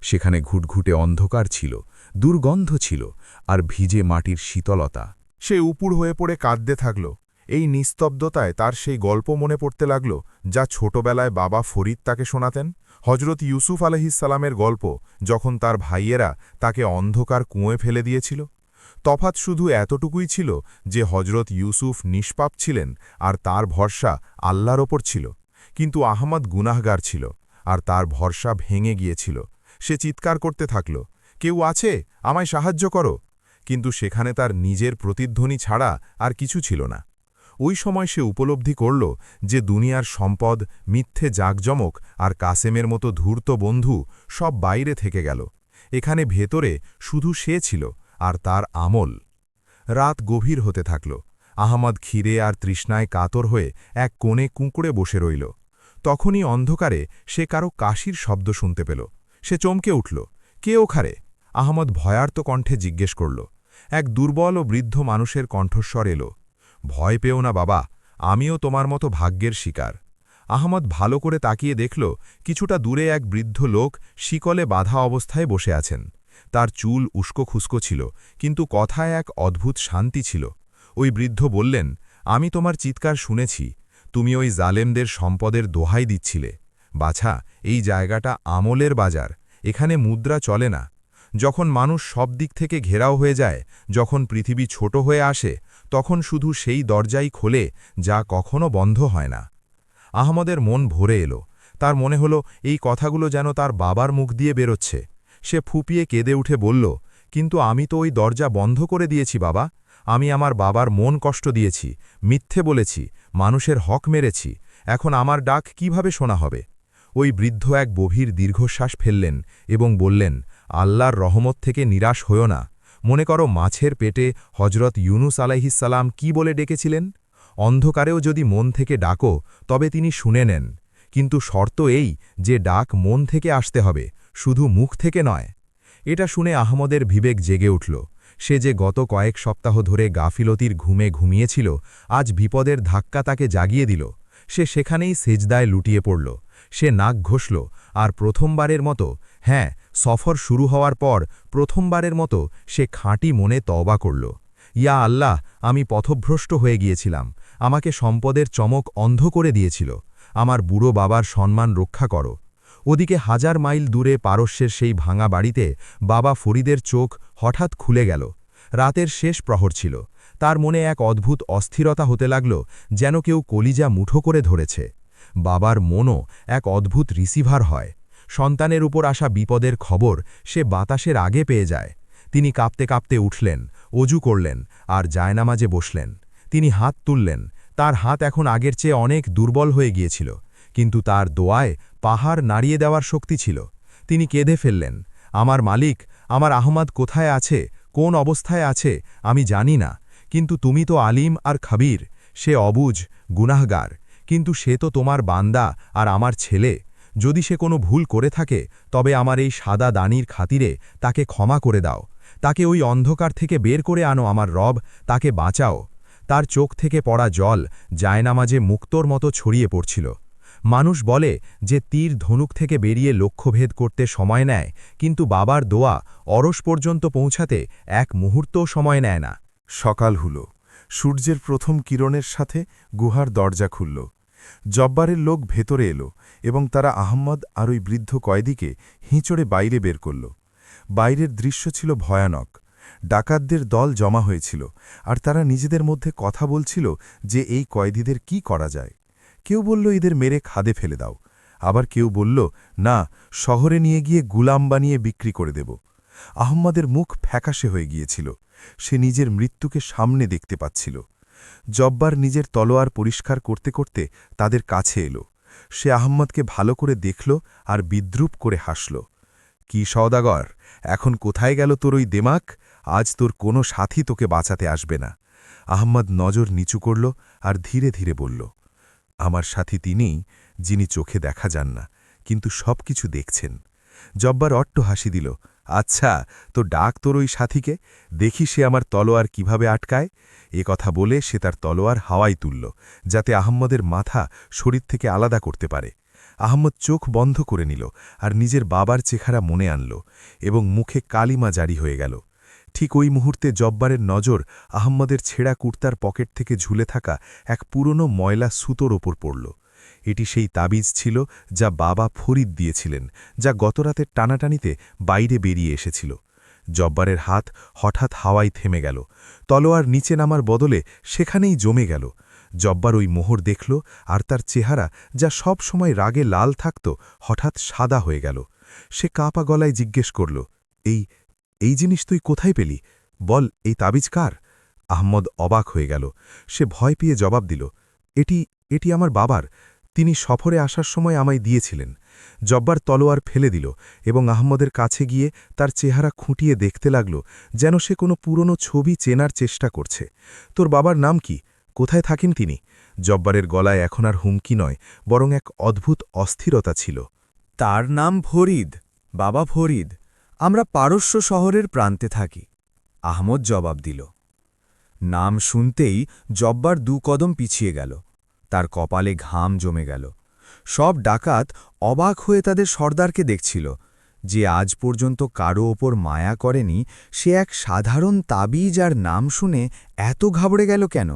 সেখানে ঘুটঘুটে অন্ধকার ছিল, দুর্গন্ধ ছিল, আর ভিজে মাটির শীতলতা। সে উপুড় হয়ে পড়ে কাঁদতে থাকল। এই নিস্তব্ধতায় তার সেই গল্প মনে পড়তে লাগল, যা ছোটবেলায় বাবা ফরিদ তাকে শোনাতেন। হজরত ইউসুফ আলাইহিসসালামের গল্প, যখন তার ভাইয়েরা তাকে অন্ধকার কুঁয়ে ফেলে দিয়েছিল। তফাৎ শুধু এতটুকুই ছিল যে হজরত ইউসুফ নিষ্পাপ ছিলেন আর তার ভরসা আল্লাহর ওপর ছিল, কিন্তু আহমদ গুনাহগার ছিল আর তার ভরসা ভেঙে গিয়েছিল। সে চিৎকার করতে থাকল, কেউ আছে, আমায় সাহায্য করো। কিন্তু সেখানে তার নিজের প্রতিধ্বনি ছাড়া আর কিছু ছিল না। ওই সময় সে উপলব্ধি করল যে দুনিয়ার সম্পদ, মিথ্যে জাঁকজমক আর কাসেমের মতো ধূর্ত বন্ধু সব বাইরে থেকে গেল। এখানে ভেতরে শুধু সে ছিল আর তার আমল। রাত গভীর হতে থাকল। আহমদ খিরে আর তৃষ্ণায় কাতর হয়ে এক কোণে কুঁকড়ে বসে রইল। তখনই অন্ধকারে সে কারো কাশির শব্দ শুনতে পেল। সে চমকে উঠল, কে ওখানে? আহমদ ভয়ার্ত কণ্ঠে জিজ্ঞেস করল। এক দুর্বল ও বৃদ্ধ মানুষের কণ্ঠস্বর এলো, ভয় পেও না বাবা, আমিও তোমার মতো ভাগ্যের শিকার। আহমদ ভালো করে তাকিয়ে দেখল, কিছুটা দূরে এক বৃদ্ধ লোক শিকলে বাঁধা অবস্থায় বসে আছেন। তার চুল উস্কো খুস্কো ছিল, কিন্তু কথায় এক অদ্ভুত শান্তি ছিল। ওই বৃদ্ধ বললেন, আমি তোমার চিৎকার শুনেছি, তুমি ওই জালেমদের সম্পদের দোহাই দিচ্ছিলে। বাছা, এই জায়গাটা আমলের বাজার, এখানে মুদ্রা চলে না। যখন মানুষ সব দিক থেকে ঘেরাও হয়ে যায়, যখন পৃথিবী ছোট হয়ে আসে, তখন শুধু সেই দরজাই খোলে যা কখনো বন্ধ হয় না। আহমদের মন ভরে এলো। তার মনে হলো এই কথাগুলো যেন তার বাবার মুখ দিয়ে বেরোচ্ছে। সে ফুপিয়ে কেঁদে উঠে বলল, কিন্তু আমি তো ওই দরজা বন্ধ করে দিয়েছি বাবা। আমি আমার বাবার মন কষ্ট দিয়েছি, মিথ্যে বলেছি, মানুষের হক মেরেছি। এখন আমার ডাক কিভাবে শোনা হবে? ওই বৃদ্ধ এক গভীর দীর্ঘশ্বাস ফেললেন এবং বললেন, আল্লাহর রহমত থেকে নিরাশ হও না। মনে করো মাছের পেটে হজরত ইউনুস আলাইহিসসালাম কি বলে ডেকেছিলেন? অন্ধকারেও যদি মন থেকে ডাকো, তবে তিনি শুনে নেন। কিন্তু শর্ত এই যে ডাক মন থেকে আসতে হবে, শুধু মুখ থেকে নয়। এটা শুনে আহমদের বিবেক জেগে উঠল। সে যে গত কয়েক সপ্তাহ ধরে গাফিলতির ঘুমে ঘুমিয়েছিল, আজ বিপদের ধাক্কা তাকে জাগিয়ে দিল। সে সেখানেই সেজদায় লুটিয়ে পড়ল। সে নাক ঘষল আর প্রথমবারের মতো, হ্যাঁ, সফর শুরু হওয়ার পর প্রথমবারের মতো সে খাঁটি মনে তওবা করল। ইয়া আল্লাহ, আমি পথভ্রষ্ট হয়ে গিয়েছিলাম, আমাকে সম্পদের চমক অন্ধ করে দিয়েছিল। আমার বুড়ো বাবার সম্মান রক্ষা করো। ওদিকে 1000 মাইল দূরে পারস্যের সেই ভাঙা বাড়িতে বাবা ফরিদের চোখ হঠাৎ খুলে গেল। রাতের শেষ প্রহর ছিল। তার মনে এক অদ্ভুত অস্থিরতা হতে লাগল, যেন কেউ কলিজা মুঠো করে ধরেছে। বাবার মনও এক অদ্ভুত রিসিভার হয়। সন্তানের উপর আসা বিপদের খবর সে বাতাসের আগে পেয়ে যায়। তিনি কাঁপতে কাঁপতে উঠলেন, অজু করলেন, আর জায়নামাজে বসলেন। তিনি হাত তুললেন। তার হাত এখন আগের চেয়ে অনেক দুর্বল হয়ে গিয়েছিল, কিন্তু তার দোয়ায় পাহাড় নাড়িয়ে দেওয়ার শক্তি ছিল। তিনি কেঁদে ফেললেন, আমার মালিক, আমার আহমদ কোথায় আছে, কোন অবস্থায় আছে আমি জানি না, কিন্তু তুমি তো আলিম আর খাবির। সে অবুঝ, গুনাহগার, কিন্তু সে তো তোমার বান্দা আর আমার ছেলে। যদি সে কোনো ভুল করে থাকে, তবে আমার এই সাদা দানির খাতিরে তাকে ক্ষমা করে দাও। তাকে ওই অন্ধকার থেকে বের করে আনো আমার রব, তাকে বাঁচাও। তার চোখ থেকে পড়া জল জায়নামাজে মুক্তোর মতো ছড়িয়ে পড়ছিল। মানুষ বলে যে তীর ধনুক থেকে বেরিয়ে লক্ষ্যভেদ করতে সময় নেয়, কিন্তু বাবার দোয়া অরস পর্যন্ত পৌঁছাতে এক মুহূর্তও সময় নেয় না। সকাল হল। সূর্যের প্রথম কিরণের সাথে গুহার দরজা খুলল। জব্বারের লোক ভেতরে এলো এবং তারা আহম্মদ আর ওই বৃদ্ধ কয়েদিকে হিঁচড়ে বাইরে বের করল। বাইরের দৃশ্য ছিল ভয়ানক। ডাকাতদের দল জমা হয়েছিল, আর তারা নিজেদের মধ্যে কথা বলছিল যে এই কয়েদিদের কি করা যায়। কেউ বলল এদের মেরে খাদে ফেলে দাও, আবার কেউ বলল না, শহরে নিয়ে গিয়ে গুলাম বানিয়ে বিক্রি করে দেব। আহম্মদের মুখ ফ্যাকাশে হয়ে গিয়েছিল। সে নিজের মৃত্যুকে সামনে দেখতে পাচ্ছিল। জব্বার নিজের তলোয়ার পরিষ্কার করতে করতে তাদের কাছে এলো। সে আহম্মদকে ভালো করে দেখল আর বিদ্রুপ করে হাসল। কি সওদাগর, এখন কোথায় গেল তোর ওই দেমাক? আজ তোর কোনো সাথী তোকে বাঁচাতে আসবে না। আহম্মদ নজর নিচু করল আর ধীরে ধীরে বলল, আমার সাথী তিনিই, যিনি চোখে দেখা যান না, কিন্তু সব কিছু দেখছেন। জব্বার অট্ট হাসি দিল। আচ্ছা, তো ডাক তোর ওই সাথীকে, দেখি সে আমার তলোয়ার কিভাবে আটকায়। এ কথা বলে সে তার তলোয়ার হাওয়ায় তুলল, যাতে আহম্মদের মাথা শরীর থেকে আলাদা করতে পারে। আহম্মদ চোখ বন্ধ করে নিল আর নিজের বাবার চেহারা মনে আনল, এবং মুখে কালিমা জারি হয়ে গেল। ঠিক ওই মুহূর্তে জব্বারের নজর আহম্মদের ছেঁড়া কুর্তার পকেট থেকে ঝুলে থাকা এক পুরনো ময়লা সুতোর ওপর পড়ল। এটি সেই তাবিজ ছিল যা বাবা ফরিদ দিয়েছিলেন, যা গতরাতের টানাটানিতে বাইরে বেরিয়ে এসেছিল। জব্বারের হাত হঠাৎ হাওয়ায় থেমে গেল। তলোয়ার নিচে নামার বদলে সেখানেই জমে গেল। জব্বার ওই মোহর দেখল, আর তার চেহারা, যা সব সময় রাগে লাল থাকত, হঠাৎ সাদা হয়ে গেল। সে কাঁপা গলায় জিজ্ঞেস করল, এই জিনিস তুই কোথায় পেলি? বল, এই তাবিজ কার? আহম্মদ অবাক হয়ে গেল। সে ভয় পেয়ে জবাব দিল, এটি আমার বাবার। তিনি সফরে আসার সময় আমায় দিয়েছিলেন। জব্বার তলোয়ার ফেলে দিল এবং আহম্মদের কাছে গিয়ে তার চেহারা খুঁটিয়ে দেখতে লাগল, যেন সে কোনো পুরনো ছবি চেনার চেষ্টা করছে। তোর বাবার নাম কি? কোথায় থাকেন তিনি? জব্বারের গলায় এখন আর হুমকি নয়, বরং এক অদ্ভুত অস্থিরতা ছিল। তার নাম ফরিদ, বাবা ফরিদ। আমরা পারস্য শহরের প্রান্তে থাকি, আহমদ জবাব দিল। নাম শুনতেই জব্বার 2 কদম পিছিয়ে গেল। তার কপালে ঘাম জমে গেল। সব ডাকাত অবাক হয়ে তাদের সর্দারকে দেখছিল, যে আজ পর্যন্ত কারো ওপর মায়া করেনি। সে এক সাধারণ তাবিজ আর নাম শুনে এত ঘাবড়ে গেল কেন?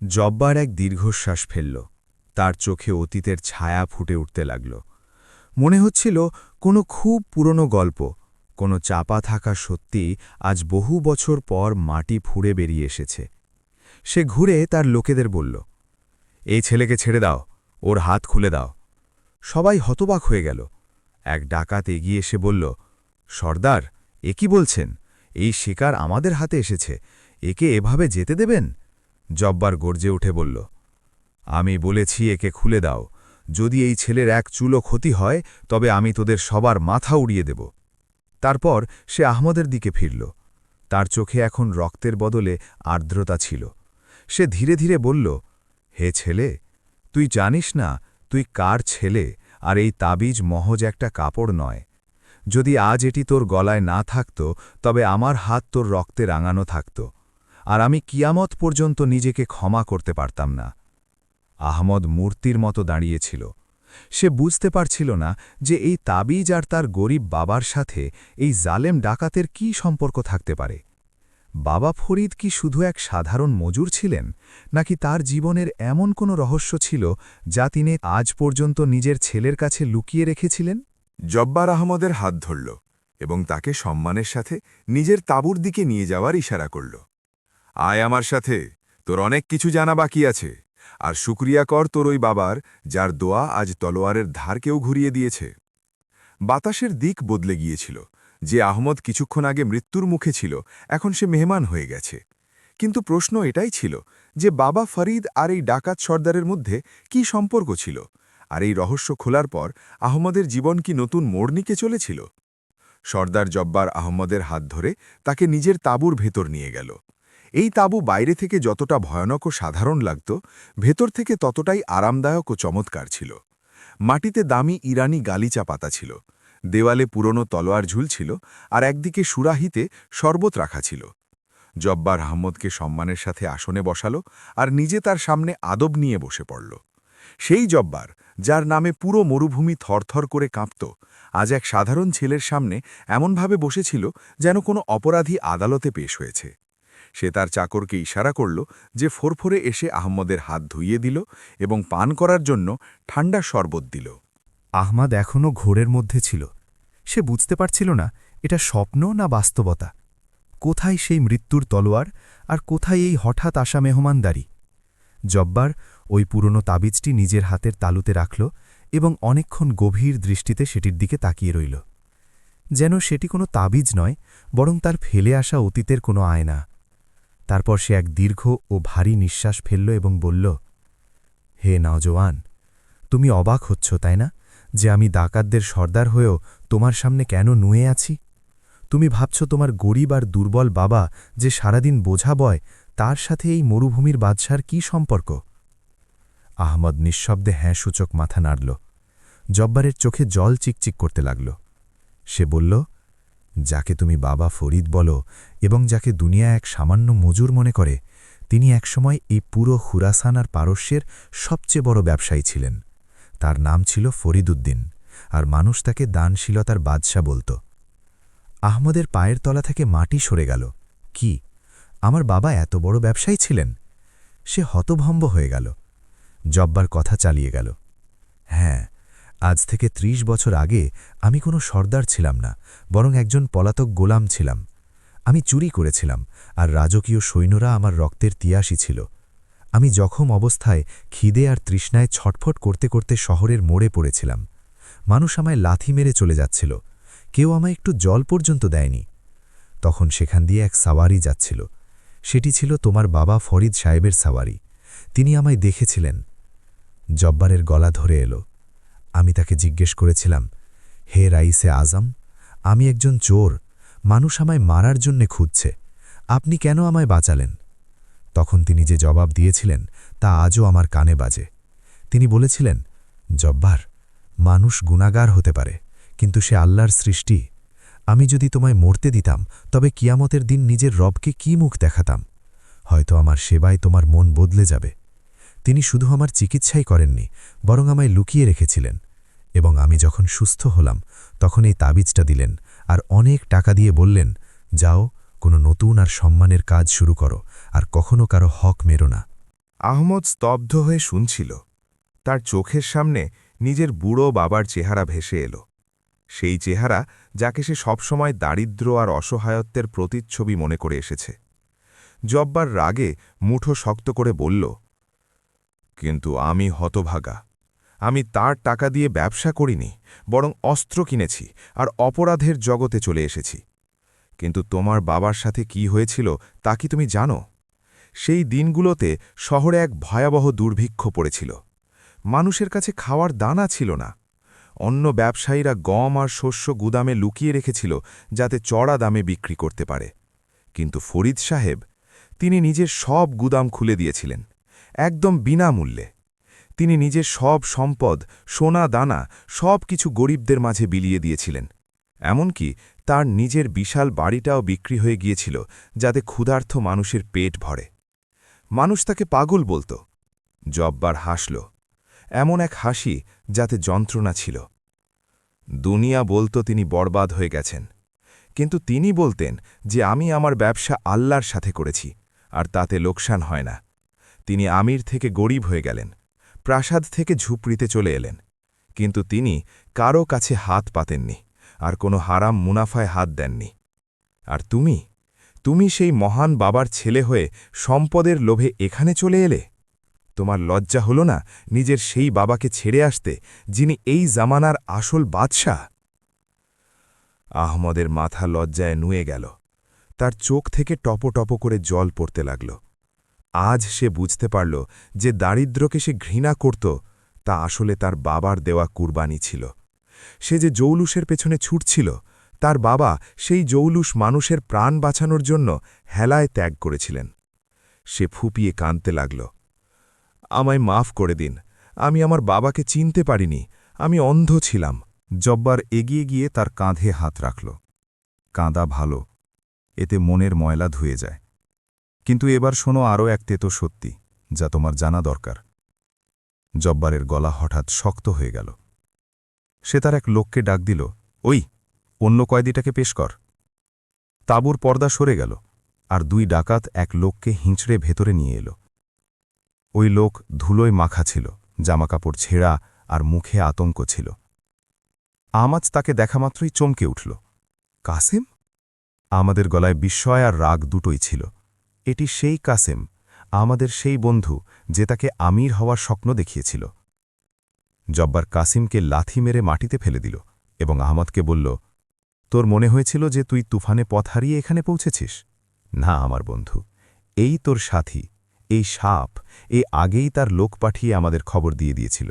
জব্বার এক দীর্ঘশ্বাস ফেলল। তার চোখে অতীতের ছায়া ফুটে উঠতে লাগল। মনে হচ্ছিল কোনো খুব পুরনো গল্প, কোনো চাপা থাকা সত্যি আজ বহু বছর পর মাটি ফুঁড়ে বেরিয়ে এসেছে। সে ঘুরে তার লোকেদের বলল, এই ছেলেকে ছেড়ে দাও, ওর হাত খুলে দাও। সবাই হতবাক হয়ে গেল। এক ডাকাত এগিয়ে এসে বলল, সর্দার, এ কি বলছেন? এই শিকার আমাদের হাতে এসেছে, একে এভাবে যেতে দেবেন? জব্বার গর্জে উঠে বলল, আমি বলেছি একে খুলে দাও। যদি এই ছেলের এক চুলো ক্ষতি হয়, তবে আমি তোদের সবার মাথা উড়িয়ে দেব। তারপর সে আহমদের দিকে ফিরল। তার চোখে এখন রক্তের বদলে আর্দ্রতা ছিল। সে ধীরে ধীরে বলল, হে ছেলে, তুই জানিস না তুই কার ছেলে, আর এই তাবিজ মহজ একটা কাপড় নয়। যদি আজ এটি তোর গলায় না থাকত, তবে আমার হাত তোর রক্তে রাঙানো থাকত, আর আমি কিয়ামত পর্যন্ত নিজেকে ক্ষমা করতে পারতাম না। আহমদ মূর্তির মতো দাঁড়িয়েছিল। সে বুঝতে পারছিল না যে এই তাবিজ আর তার গরিব বাবার সাথে এই জালেম ডাকাতের কি সম্পর্ক থাকতে পারে। বাবা ফরিদ কি শুধু এক সাধারণ মজুর ছিলেন, নাকি তার জীবনের এমন কোনো রহস্য ছিল যা তিনি আজ পর্যন্ত নিজের ছেলের কাছে লুকিয়ে রেখেছিলেন? জব্বার আহমদের হাত ধরল এবং তাকে সম্মানের সাথে নিজের তাঁবুর দিকে নিয়ে যাওয়ার ইশারা করল। আয় আমার সাথে, তোর অনেক কিছু জানা বাকি আছে, আর শুকরিয়া কর তোর ওই বাবার, যার দোয়া আজ তলোয়ারের ধারকেও ঘুরিয়ে দিয়েছে। বাতাসের দিক বদলে গিয়েছিল। যে আহমদ কিছুক্ষণ আগে মৃত্যুর মুখে ছিল, এখন সে মেহমান হয়ে গেছে। কিন্তু প্রশ্ন এটাই ছিল যে বাবা ফরিদ আর এই ডাকাত সর্দারের মধ্যে কি সম্পর্ক ছিল, আর এই রহস্য খোলার পর আহমদের জীবন কি নতুন মোড় নিতে চলেছিল। সর্দার জব্বার আহমদের হাত ধরে তাকে নিজের তাঁবুর ভেতর নিয়ে গেল। এই তাঁবু বাইরে থেকে যতটা ভয়ানক ও সাধারণ লাগত, ভেতর থেকে ততটাই আরামদায়ক ও চমৎকার ছিল। মাটিতে দামি ইরানি গালিচা পাতা ছিল, দেওয়ালে পুরনো তলোয়ার ঝুলছিল, আর একদিকে সুরাহিতে শরবত রাখা ছিল। জব্বার আহমদকে সম্মানের সাথে আসনে বসালো আর নিজে তার সামনে আদব নিয়ে বসে পড়ল। সেই জব্বার, যার নামে পুরো মরুভূমি থরথর করে কাঁপত, আজ এক সাধারণ ছেলের সামনে এমনভাবে বসেছিল যেন কোনো অপরাধী আদালতে পেশ হয়েছে। সে তার চাকরকে ইশারা করল যে ফোরফোরে এসে আহমদের হাত ধুইয়ে দিল এবং পান করার জন্য ঠান্ডা শরবত দিল। আহমাদ এখনও ঘোরের মধ্যে ছিল। সে বুঝতে পারছিল না এটা স্বপ্ন না বাস্তবতা। কোথায় সেই মৃত্যুর তলোয়ার, আর কোথায় এই হঠাৎ আসা মেহমানদারি? জব্বার ওই পুরনো তাবিজটি নিজের হাতের তালুতে রাখল এবং অনেকক্ষণ গভীর দৃষ্টিতে সেটির দিকে তাকিয়ে রইল। যেন সেটি কোনো তাবিজ নয়, বরং তার ফেলে আসা অতীতের কোনো আয়না। তারপর সে এক দীর্ঘ ও ভারী নিঃশ্বাস ফেলল এবং বলল, হে নওজোয়ান, তুমি অবাক হচ্ছ তাই না, যে আমি ডাকাতদের সর্দার হয়েও তোমার সামনে কেন নুয়ে আছি? তুমি ভাবছ তোমার গরিব আর দুর্বল বাবা যে সারাদিন বোঝা বয়, তার সাথে এই মরুভূমির বাদশার কি সম্পর্ক? আহমদ নিঃশব্দে হ্যাঁ সূচক মাথা নাড়ল। জব্বারের চোখে জল চিকচিক করতে লাগল। সে বলল, যাকে তুমি বাবা ফরিদ বলো এবং যাকে দুনিয়া এক সামান্য মজুর মনে করে, তিনি একসময় এই পুরো খুরাসান আর পারস্যের সবচেয়ে বড় ব্যবসায়ী ছিলেন। তার নাম ছিল ফরিদউদ্দিন, আর মানুষ তাকে দানশীলতার বাদশা বলত। আহমদের পায়ের তলা থেকে মাটি সরে গেল। কি, আমার বাবা এত বড় ব্যবসায়ী ছিলেন? সে হতভম্ব হয়ে গেল। জব্বার কথা চালিয়ে গেল, হ্যাঁ, আজ থেকে ৩০ বছর আগে আমি কোনো সর্দার ছিলাম না, বরং একজন পলাতক গোলাম ছিলাম। আমি চুরি করেছিলাম, আর রাজকীয় সৈন্যরা আমার রক্তের তিয়াসী ছিল। আমি জখম অবস্থায় খিদে আর তৃষ্ণায় ছটফট করতে করতে শহরের মোড়ে পড়েছিলাম। মানুষ আমায় লাথি মেরে চলে যাচ্ছিল, কেউ আমায় একটু জল পর্যন্ত দেয়নি। তখন সেখান দিয়ে এক সাওয়ারি যাচ্ছিল। সেটি ছিল তোমার বাবা ফরিদ সাহেবের সাওয়ারি। তিনি আমায় দেখেছিলেন। জব্বারের গলা ধরে এলো। আমি তাকে জিজ্ঞেস করেছিলাম, হে রাইসে আজম, আমি একজন চোর, মানুষ আমায় মারার জন্যে খুঁজছে, আপনি কেন আমায় বাঁচালেন? তখন তিনি যে জবাব দিয়েছিলেন তা আজও আমার কানে বাজে। তিনি বলেছিলেন, জব্বার, মানুষ গুনাহগার হতে পারে, কিন্তু সে আল্লাহর সৃষ্টি। আমি যদি তোমায় মরতে দিতাম, তবে কিয়ামতের দিন নিজের রবকে কি মুখ দেখাতাম? হয়তো আমার সেবায় তোমার মন বদলে যাবে। তিনি শুধু আমার চিকিৎসাই করেননি, বরং আমায় লুকিয়ে রেখেছিলেন, এবং আমি যখন সুস্থ হলাম তখন এই তাবিজটা দিলেন আর অনেক টাকা দিয়ে বললেন, যাও, কোনো নতুন আর সম্মানের কাজ শুরু করো, আর কখনো কারো হক মেরো না। আহমদ স্তব্ধ হয়ে শুনছিল। তার চোখের সামনে নিজের বুড়ো বাবার চেহারা ভেসে এলো, সেই চেহারা যাকে সে সবসময় দারিদ্র্য আর অসহায়ত্বের প্রতিচ্ছবি মনে করে এসেছে। জব্বার রাগে মুঠো শক্ত করে বলল, কিন্তু আমি হতভাগা। আমি তার টাকা দিয়ে ব্যবসা করিনি, বরং অস্ত্র কিনেছি আর অপরাধের জগতে চলে এসেছি। কিন্তু তোমার বাবার সাথে কি হয়েছিল তা কি তুমি জানো? সেই দিনগুলোতে শহরে এক ভয়াবহ দুর্ভিক্ষ পড়েছিল। মানুষের কাছে খাওয়ার দানা ছিল না। অন্য ব্যবসায়ীরা গম আর শস্য গুদামে লুকিয়ে রেখেছিল যাতে চড়া দামে বিক্রি করতে পারে। কিন্তু ফরিদ সাহেব, তিনি নিজের সব গুদাম খুলে দিয়েছিলেন, একদম বিনামূল্যে। তিনি নিজের সব সম্পদ, সোনা দানা সব কিছু গরিবদের মাঝে বিলিয়ে দিয়েছিলেন। এমনকি তার নিজের বিশাল বাড়িটাও বিক্রি হয়ে গিয়েছিল যাতে ক্ষুধার্ত মানুষের পেট ভরে। মানুষ তাকে পাগল বলত। জব্বার হাসল, এমন এক হাসি যাতে যন্ত্রণা ছিল। দুনিয়া বলতো তিনি বরবাদ হয়ে গেছেন, কিন্তু তিনি বলতেন যে আমি আমার ব্যবসা আল্লাহর সাথে করেছি, আর তাতে লোকসান হয় না। তিনি আমির থেকে গরিব হয়ে গেলেন, প্রাসাদ থেকে ঝুপড়িতে চলে এলেন, কিন্তু তিনি কারও কাছে হাত পাতেননি আর কোনো হারাম মুনাফায় হাত দেননি। আর তুমি সেই মহান বাবার ছেলে হয়ে সম্পদের লোভে এখানে চলে এলে? তোমার লজ্জা হল না নিজের সেই বাবাকে ছেড়ে আসতে, যিনি এই জামানার আসল বাদশাহ? আহমদের মাথা লজ্জায় নুয়ে গেল। তার চোখ থেকে টপো করে জল পড়তে লাগল। আজ সে বুঝতে পারল যে দারিদ্র্যকে সে ঘৃণা করত, তা আসলে তার বাবার দেওয়া কুরবানি ছিল। সে যে জৌলুসের পেছনে ছুটছিল, তার বাবা সেই জৌলুস মানুষের প্রাণ বাঁচানোর জন্য হেলায় ত্যাগ করেছিলেন। সে ফুপিয়ে কাঁদতে লাগল। আমায় মাফ করে দিন, আমি আমার বাবাকে চিনতে পারিনি, আমি অন্ধ ছিলাম। জব্বার এগিয়ে গিয়ে তার কাঁধে হাত রাখল। কাঁদা ভালো, এতে মনের ময়লা ধুয়ে যায়। কিন্তু এবার শোনো আরও এক তেতো সত্যি, যা তোমার জানা দরকার। জব্বারের গলা হঠাৎ শক্ত হয়ে গেল। সে তার এক লোককে ডাক দিল, ওই অন্য কয়েদিটাকে পেশ কর। তাঁবুর পর্দা সরে গেল, আর 2 ডাকাত এক লোককে হিঁচড়ে ভেতরে নিয়ে এলো। ওই লোক ধুলোয় মাখা ছিল, জামাকাপড় ছেঁড়া, আর মুখে আতঙ্ক ছিল। আহমাদ তাকে দেখামাত্রই চমকে উঠল। কাসেম? আমাদের গলায় বিস্ময় আর রাগ দুটোই ছিল। এটি সেই কাসেম, আমাদের সেই বন্ধু, যে তাকে আমির হওয়ার স্বপ্ন দেখিয়েছিল। জব্বার কাসিমকে লাথি মেরে মাটিতে ফেলে দিল এবং আহমদকে বলল, তোর মনে হয়েছিল যে তুই তুফানে পথ হারিয়ে এখানে পৌঁছেছিস? না আমার বন্ধু, এই তোর সাথী, এই সাপ, আগেই তার লোক পাঠিয়ে আমাদের খবর দিয়ে দিয়েছিল।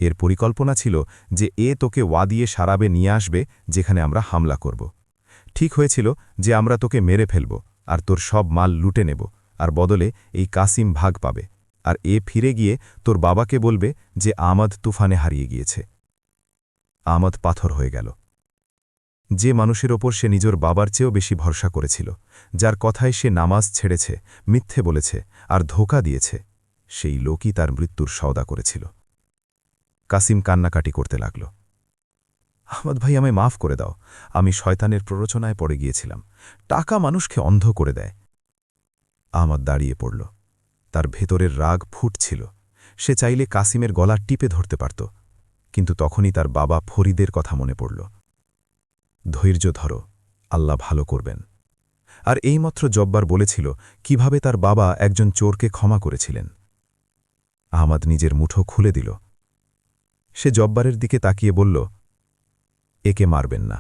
এর পরিকল্পনা ছিল যে তোকে ওয়াদিয়ে সারাবে নিয়ে আসবে, যেখানে আমরা হামলা করব। ঠিক হয়েছিল যে আমরা তোকে মেরে ফেলব আর তোর সব মাল লুটে নেব, আর বদলে এই কাসিম ভাগ পাবে, আর ফিরে গিয়ে তোর বাবাকে বলবে যে আহমদ তুফানে হারিয়ে গিয়েছে। আহমদ পাথর হয়ে গেল। যে মানুষের ওপর সে নিজের বাবার চেয়েও বেশি ভরসা করেছিল, যার কথায় সে নামাজ ছেড়েছে, মিথ্যে বলেছে আর ধোঁকা দিয়েছে, সেই লোকই তার মৃত্যুর সওদা করেছিল। কাসিম কান্নাকাটি করতে লাগল। আহমদ ভাই, আমায় মাফ করে দাও, আমি শয়তানের প্ররোচনায় পড়ে গিয়েছিলাম। টাকা মানুষকে অন্ধ করে দেয়। আহমদ দাঁড়িয়ে পড়ল। তার ভেতরের রাগ ফুটছিল। সে চাইলে কাসিমের গলা টিপে ধরতে পারত, কিন্তু তখনই তার বাবা ফরিদের কথা মনে পড়ল। ধৈর্য ধরো, আল্লাহ ভালো করবেন। আর এইমাত্র জব্বার বলেছিল কিভাবে তার বাবা একজন চোরকে ক্ষমা করেছিলেন। আহমদ নিজের মুঠো খুলে দিল। সে জব্বারের দিকে তাকিয়ে বলল, একে মারবেন না,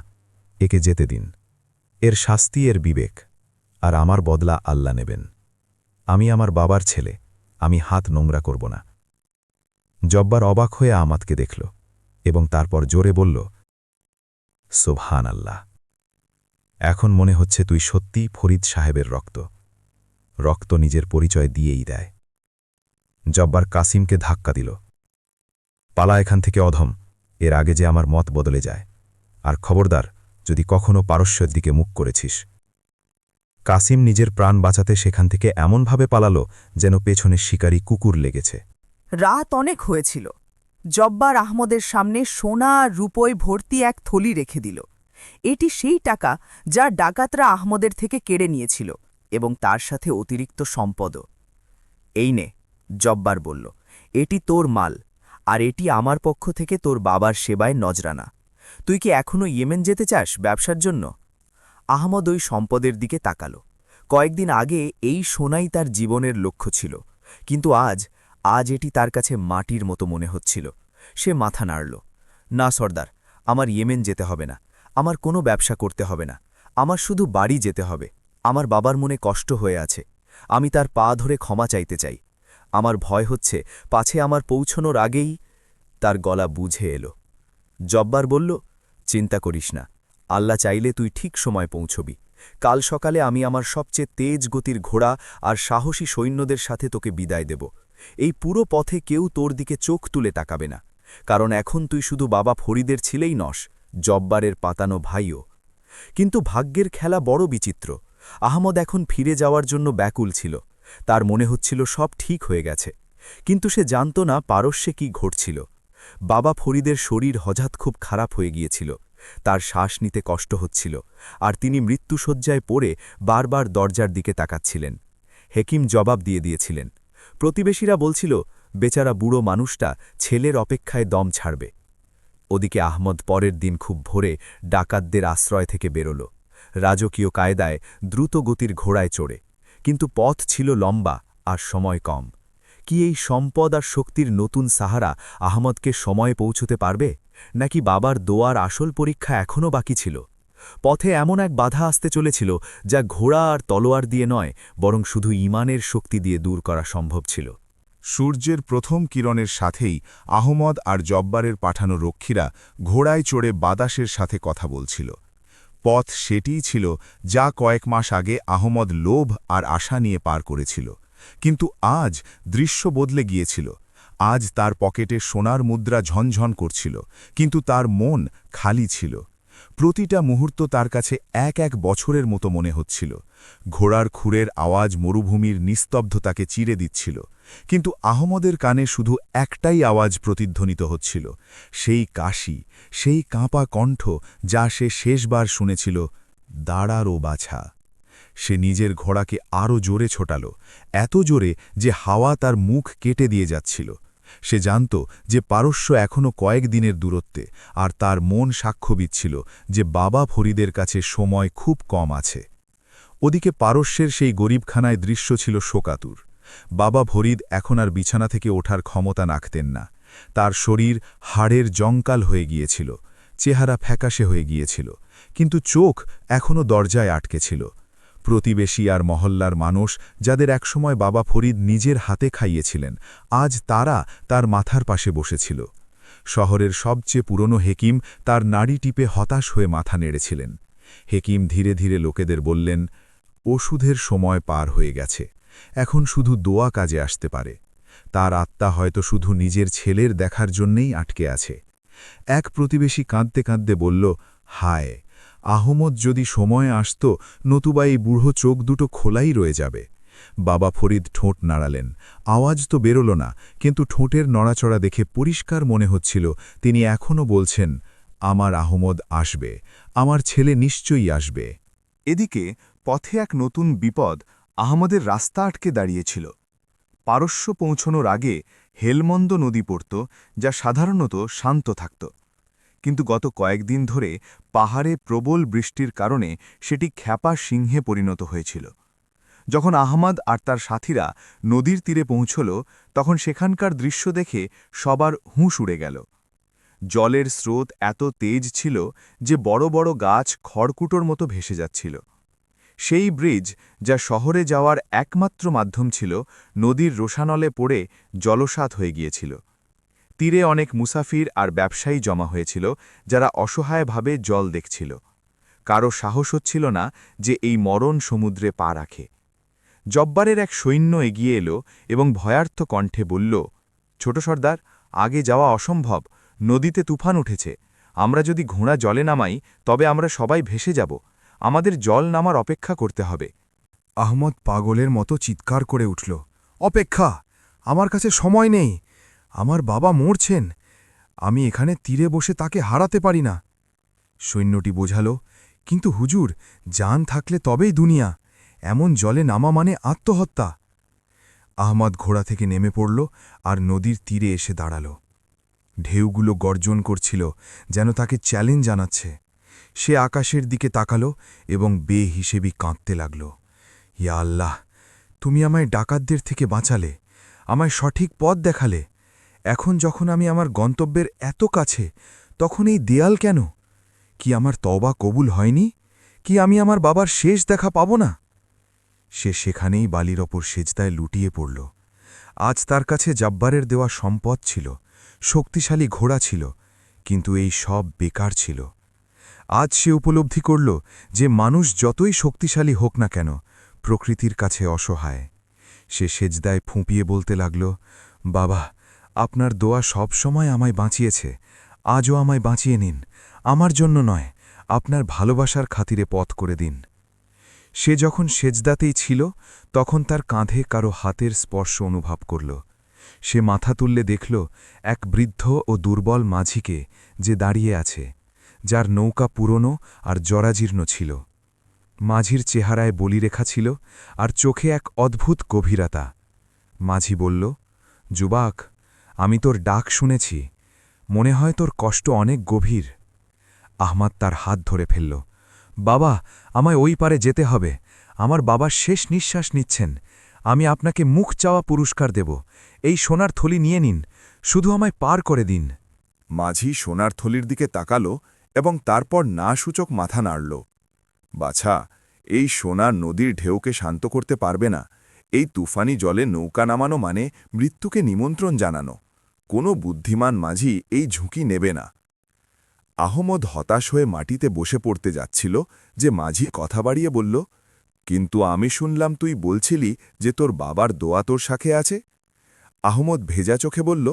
একে যেতে দিন। এর শাস্তি এর বিবেক, আর আমার বদলা আল্লাহ নেবেন। আমি আমার বাবার ছেলে, আমি হাত নোংরা করব না। জব্বার অবাক হয়ে আহমদকে দেখল এবং তারপর জোরে বলল, সুবহান আল্লাহ। এখন মনে হচ্ছে তুই সত্যিই ফরিদ সাহেবের রক্ত। রক্ত নিজের পরিচয় দিয়েই দেয়। জব্বার কাসিমকে ধাক্কা দিল। পালা এখান থেকে, অধম, এর আগে যে আমার মত বদলে যায়। আর খবরদার, যদি কখনো পারস্যের দিকে মুখ করেছিস। কাসিম নিজের প্রাণ বাঁচাতে সেখান থেকে এমনভাবে পালালো যেন পেছনে শিকারী কুকুর লেগেছে। রাত অনেক হয়েছিল। জব্বার আহমদের সামনে সোনা আর রূপোয় ভর্তি এক থলি রেখে দিল। এটি সেই টাকা যা ডাকাতরা আহমদের থেকে কেড়ে নিয়েছিল, এবং তার সাথে অতিরিক্ত সম্পদও। এই নে, জব্বার বলল, এটি তোর মাল, আর এটি আমার পক্ষ থেকে তোর বাবার সেবায় নজরানা। তুই কি এখনও ইয়েমেন যেতে চাস ব্যবসার জন্য? আহমদ ওই সম্পদের দিকে তাকালো। কয়েকদিন আগে এই সোনাই তার জীবনের লক্ষ্য ছিল, কিন্তু আজ এটি তার কাছে মাটির মতো মনে হচ্ছিল। সে মাথা নাড়ল। না সর্দার, আমার ইয়েমেন যেতে হবে না, আমার কোনো ব্যবসা করতে হবে না, আমার শুধু বাড়ি যেতে হবে। আমার বাবার মনে কষ্ট হয়ে আছে, আমি তার পা ধরে ক্ষমা চাইতে চাই। আমার ভয় হচ্ছে পাছে আমার পৌঁছনোর আগেই। তার গলা বুঝে এলো। জব্বার বলল, চিন্তা করিস না, আল্লাহ চাইলে তুই ঠিক সময় পৌঁছবি। কাল সকালে আমি আমার সবচেয়ে তেজ গতির ঘোড়া আর সাহসী সৈন্যদের সাথে তোকে বিদায় দেব। এই পুরো পথে কেউ তোর দিকে চোখ তুলে তাকাবে না, কারণ এখন তুই শুধু বাবা ফরিদের ছিলেই নস, জব্বারের পাতানো ভাইও। কিন্তু ভাগ্যের খেলা বড় বিচিত্র। আহমদ এখন ফিরে যাওয়ার জন্য ব্যাকুল ছিল। তার মনে হচ্ছিল সব ঠিক হয়ে গেছে, কিন্তু সে জানত না পারস্যে কি ঘটছিল। বাবা ফরিদের শরীর হঠাৎ খুব খারাপ হয়ে গিয়েছিল। তার শ্বাস নিতে কষ্ট হচ্ছিল, আর তিনি মৃত্যুশয্যায় পড়ে বারবার দরজার দিকে তাকাচ্ছিলেন। হেকিম জবাব দিয়েছিলেন। প্রতিবেশীরা বলছিল, বেচারা বুড়ো মানুষটা ছেলের অপেক্ষায় দম ছাড়বে। ওদিকে আহমদ পরের দিন খুব ভোরে ডাকাতদের আশ্রয় থেকে বেরোল। রাজকীয় কায়দায় দ্রুত গতির ঘোড়ায় চড়ে, কিন্তু পথ ছিল লম্বা আর সময় কম। কি এই সম্পদ আর শক্তির নতুন সাহারা আহমদকে সময়ে পৌঁছতে পারবে, নাকি বাবার দোয়ার আসল পরীক্ষা এখনও বাকি ছিল? পথে এমন এক বাধা আসতে চলেছিল যা ঘোড়া আর তলোয়ার দিয়ে নয়, বরং শুধু ঈমানের শক্তি দিয়ে দূর করা সম্ভব ছিল। সূর্যের প্রথম কিরণের সাথেই আহমদ আর জব্বারের পাঠানো রক্ষীরা ঘোড়ায় চড়ে বাতাসের সাথে কথা বলছিল। পথ সেটিই ছিল যা কয়েক মাস আগে আহমদ লোভ আর আশা নিয়ে পার করেছিল, কিন্তু আজ দৃশ্য বদলে গিয়েছিল। আজ তার পকেটে সোনার মুদ্রা ঝনঝন করছিল, কিন্তু তার মন খালি ছিল। প্রতিটা মুহূর্ত তার কাছে এক এক বছরের মতো মনে হচ্ছিল। ঘোড়ার খুরের আওয়াজ মরুভূমির নিস্তব্ধতাকে চিরে দিচ্ছিল, কিন্তু আহমদের কানে শুধু একটাই আওয়াজ প্রতিধ্বনিত হচ্ছিল, সেই কাশি, সেই কাঁপা কণ্ঠ যা সে শেষবার শুনেছিল, দাঁড়ারও বাছা। সে নিজের ঘোড়াকে আরও জোরে ছোটাল, এত জোরে যে হাওয়া তার মুখ কেটে দিয়ে যাচ্ছিল। সে জানত যে পারস্য এখনও কয়েক দিনের দূরত্বে, আর তার মন সাক্ষ্য দিচ্ছিল যে বাবা ফরিদের কাছে সময় খুব কম আছে। ওদিকে পারস্যের সেই গরিবখানায় দৃশ্য ছিল শোকাতুর। বাবা ফরিদ এখন আর বিছানা থেকে ওঠার ক্ষমতা রাখতেন না। তার শরীর হাড়ের জঙ্কাল হয়ে গিয়েছিল, চেহারা ফ্যাকাশে হয়ে গিয়েছিল, কিন্তু চোখ এখনও দরজায় আটকে ছিল। প্রতিবেশী আর মহল্লার মানুষ, যাদের একসময় বাবা ফরিদ নিজের হাতে খাইয়েছিলেন, আজ তারা তার মাথার পাশে বসেছিল। শহরের সবচেয়ে পুরনো হেকিম তার নাড়ি টিপে হতাশ হয়ে মাথা নেড়েছিলেন। হেকিম ধীরে ধীরে লোকেদের বললেন, ওষুধের সময় পার হয়ে গেছে, এখন শুধু দোয়া কাজে আসতে পারে। তার আত্মা হয়তো শুধু নিজের ছেলের দেখার জন্যেই আটকে আছে। এক প্রতিবেশী কাঁদতে কাঁদতে বলল, হায়, আহমদ যদি সময়ে আসত, নতুবা এই বুড়ো চোখ দুটো খোলাই রয়ে যাবে। বাবা ফরিদ ঠোঁট নাড়ালেন। আওয়াজ তো বেরোল না, কিন্তু ঠোঁটের নড়াচড়া দেখে পরিষ্কার মনে হচ্ছিল তিনি এখনও বলছেন, আমার আহমদ আসবে, আমার ছেলে নিশ্চয়ই আসবে। এদিকে পথে এক নতুন বিপদ আহমদের রাস্তা আটকে দাঁড়িয়েছিল। পারস্য পৌঁছনোর আগে হেলমন্দ নদী পড়ত, যা সাধারণত শান্ত থাকত, কিন্তু গত কয়েকদিন ধরে পাহাড়ে প্রবল বৃষ্টির কারণে সেটি খ্যাপা সিংহে পরিণত হয়েছিল। যখন আহমদ আর তার সাথীরা নদীর তীরে পৌঁছল, তখন সেখানকার দৃশ্য দেখে সবার হুঁশ উড়ে গেল। জলের স্রোত এত তেজ ছিল যে বড় বড় গাছ খড়কুটোর মতো ভেসে যাচ্ছিল। সেই ব্রিজ, যা শহরে যাওয়ার একমাত্র মাধ্যম ছিল, নদীর রোষানলে পড়ে জলসাৎ হয়ে গিয়েছিল। তীরে অনেক মুসাফির আর ব্যবসায়ী জমা হয়েছিল, যারা অসহায়ভাবে জল দেখছিল। কারো সাহস হচ্ছিল না যে এই মরণ সমুদ্রে পা রাখে। জব্বারের এক সৈন্য এগিয়ে এলো এবং ভয়ার্থ কণ্ঠে বলল, ছোট সর্দার, আগে যাওয়া অসম্ভব, নদীতে তুফান উঠেছে। আমরা যদি ঘোড়া জলে নামাই তবে আমরা সবাই ভেসে যাব। আমাদের জল নামার অপেক্ষা করতে হবে। আহমদ পাগলের মতো চিৎকার করে উঠল, অপেক্ষা! আমার কাছে সময় নেই। আমার বাবা মরছেন, আমি এখানে তীরে বসে তাকে হারাতে পারি না। সৈন্যটি বোঝাল, কিন্তু হুজুর, জান থাকলে তবেই দুনিয়া, এমন জলে নামা মানে আত্মহত্যা। আহমদ ঘোড়া থেকে নেমে পড়ল আর নদীর তীরে এসে দাঁড়াল। ঢেউগুলো গর্জন করছিল, যেন তাকে চ্যালেঞ্জ জানাচ্ছে। সে আকাশের দিকে তাকাল এবং বেহিসেবি কাঁদতে লাগল, ইয়া আল্লাহ, তুমি আমায় ডাকাতদের থেকে বাঁচালে, আমায় সঠিক পথ দেখালে। এখন যখন আমি আমার গন্তব্যের এত কাছে, তখন এই দেয়াল কেন? কি আমার তওবা কবুল হয়নি? কি আমি আমার বাবার শেষ দেখা পাব না? সে সেখানেই বালির ওপর সেজদায় লুটিয়ে পড়ল। আজ তার কাছে জব্বারের দেওয়া সম্পদ ছিল, শক্তিশালী ঘোড়া ছিল, কিন্তু এই সব বেকার ছিল। আজ সে উপলব্ধি করল যে মানুষ যতই শক্তিশালী হোক না কেন, প্রকৃতির কাছে অসহায়। সে সেজদায় ফুঁপিয়ে বলতে লাগল, বাবা, আপনার দোয়া সব সময় আমায় বাঁচিয়েছে, আজও আমায় বাঁচিয়ে নিন। আমার জন্য নয়, আপনার ভালোবাসার খাতিরে পথ করে দিন। সে যখন সেজদাতেই ছিল, তখন তার কাঁধে কারো হাতের স্পর্শ অনুভব করল। সে মাথা তুললে দেখল এক বৃদ্ধ ও দুর্বল মাঝিকে, যে দাঁড়িয়ে আছে, যার নৌকা পুরনো আর জরাজীর্ণ ছিল। মাঝির চেহারায় বলিরেখা ছিল আর চোখে এক অদ্ভুত গভীরতা। মাঝি বলল, যুবক, আমি তোর ডাক শুনেছি, মনে হয় তোর কষ্ট অনেক গভীর। আহমাদ তার হাত ধরে ফেলল। বাবা, আমায় ওই পারে যেতে হবে, আমার বাবা শেষ নিঃশ্বাস নিচ্ছেন, আমি আপনাকে মুখ চাওয়া পুরস্কার দেব, এই সোনার থলি নিয়ে নিন, শুধু আমায় পার করে দিন। মাঝি সোনার থলির দিকে তাকালো এবং তারপর না সূচক মাথা নাড়ল। বাছা, এই সোনা নদীর ঢেউকে শান্ত করতে পারবে না। এই তুফানি জলে নৌকা নামানো মানে মৃত্যুকে নিমন্ত্রণ জানানো। কোনো বুদ্ধিমান মাঝি এই ঝুঁকি নেবে না। আহমদ হতাশ হয়ে মাটিতে বসে পড়তে যাচ্ছিল যে মাঝি কথা বাড়িয়ে বলল, কিন্তু আমি শুনলাম তুই বলছিলি যে তোর বাবার দোয়া তোর সাথে আছে। আহমদ ভেজা চোখে বলল,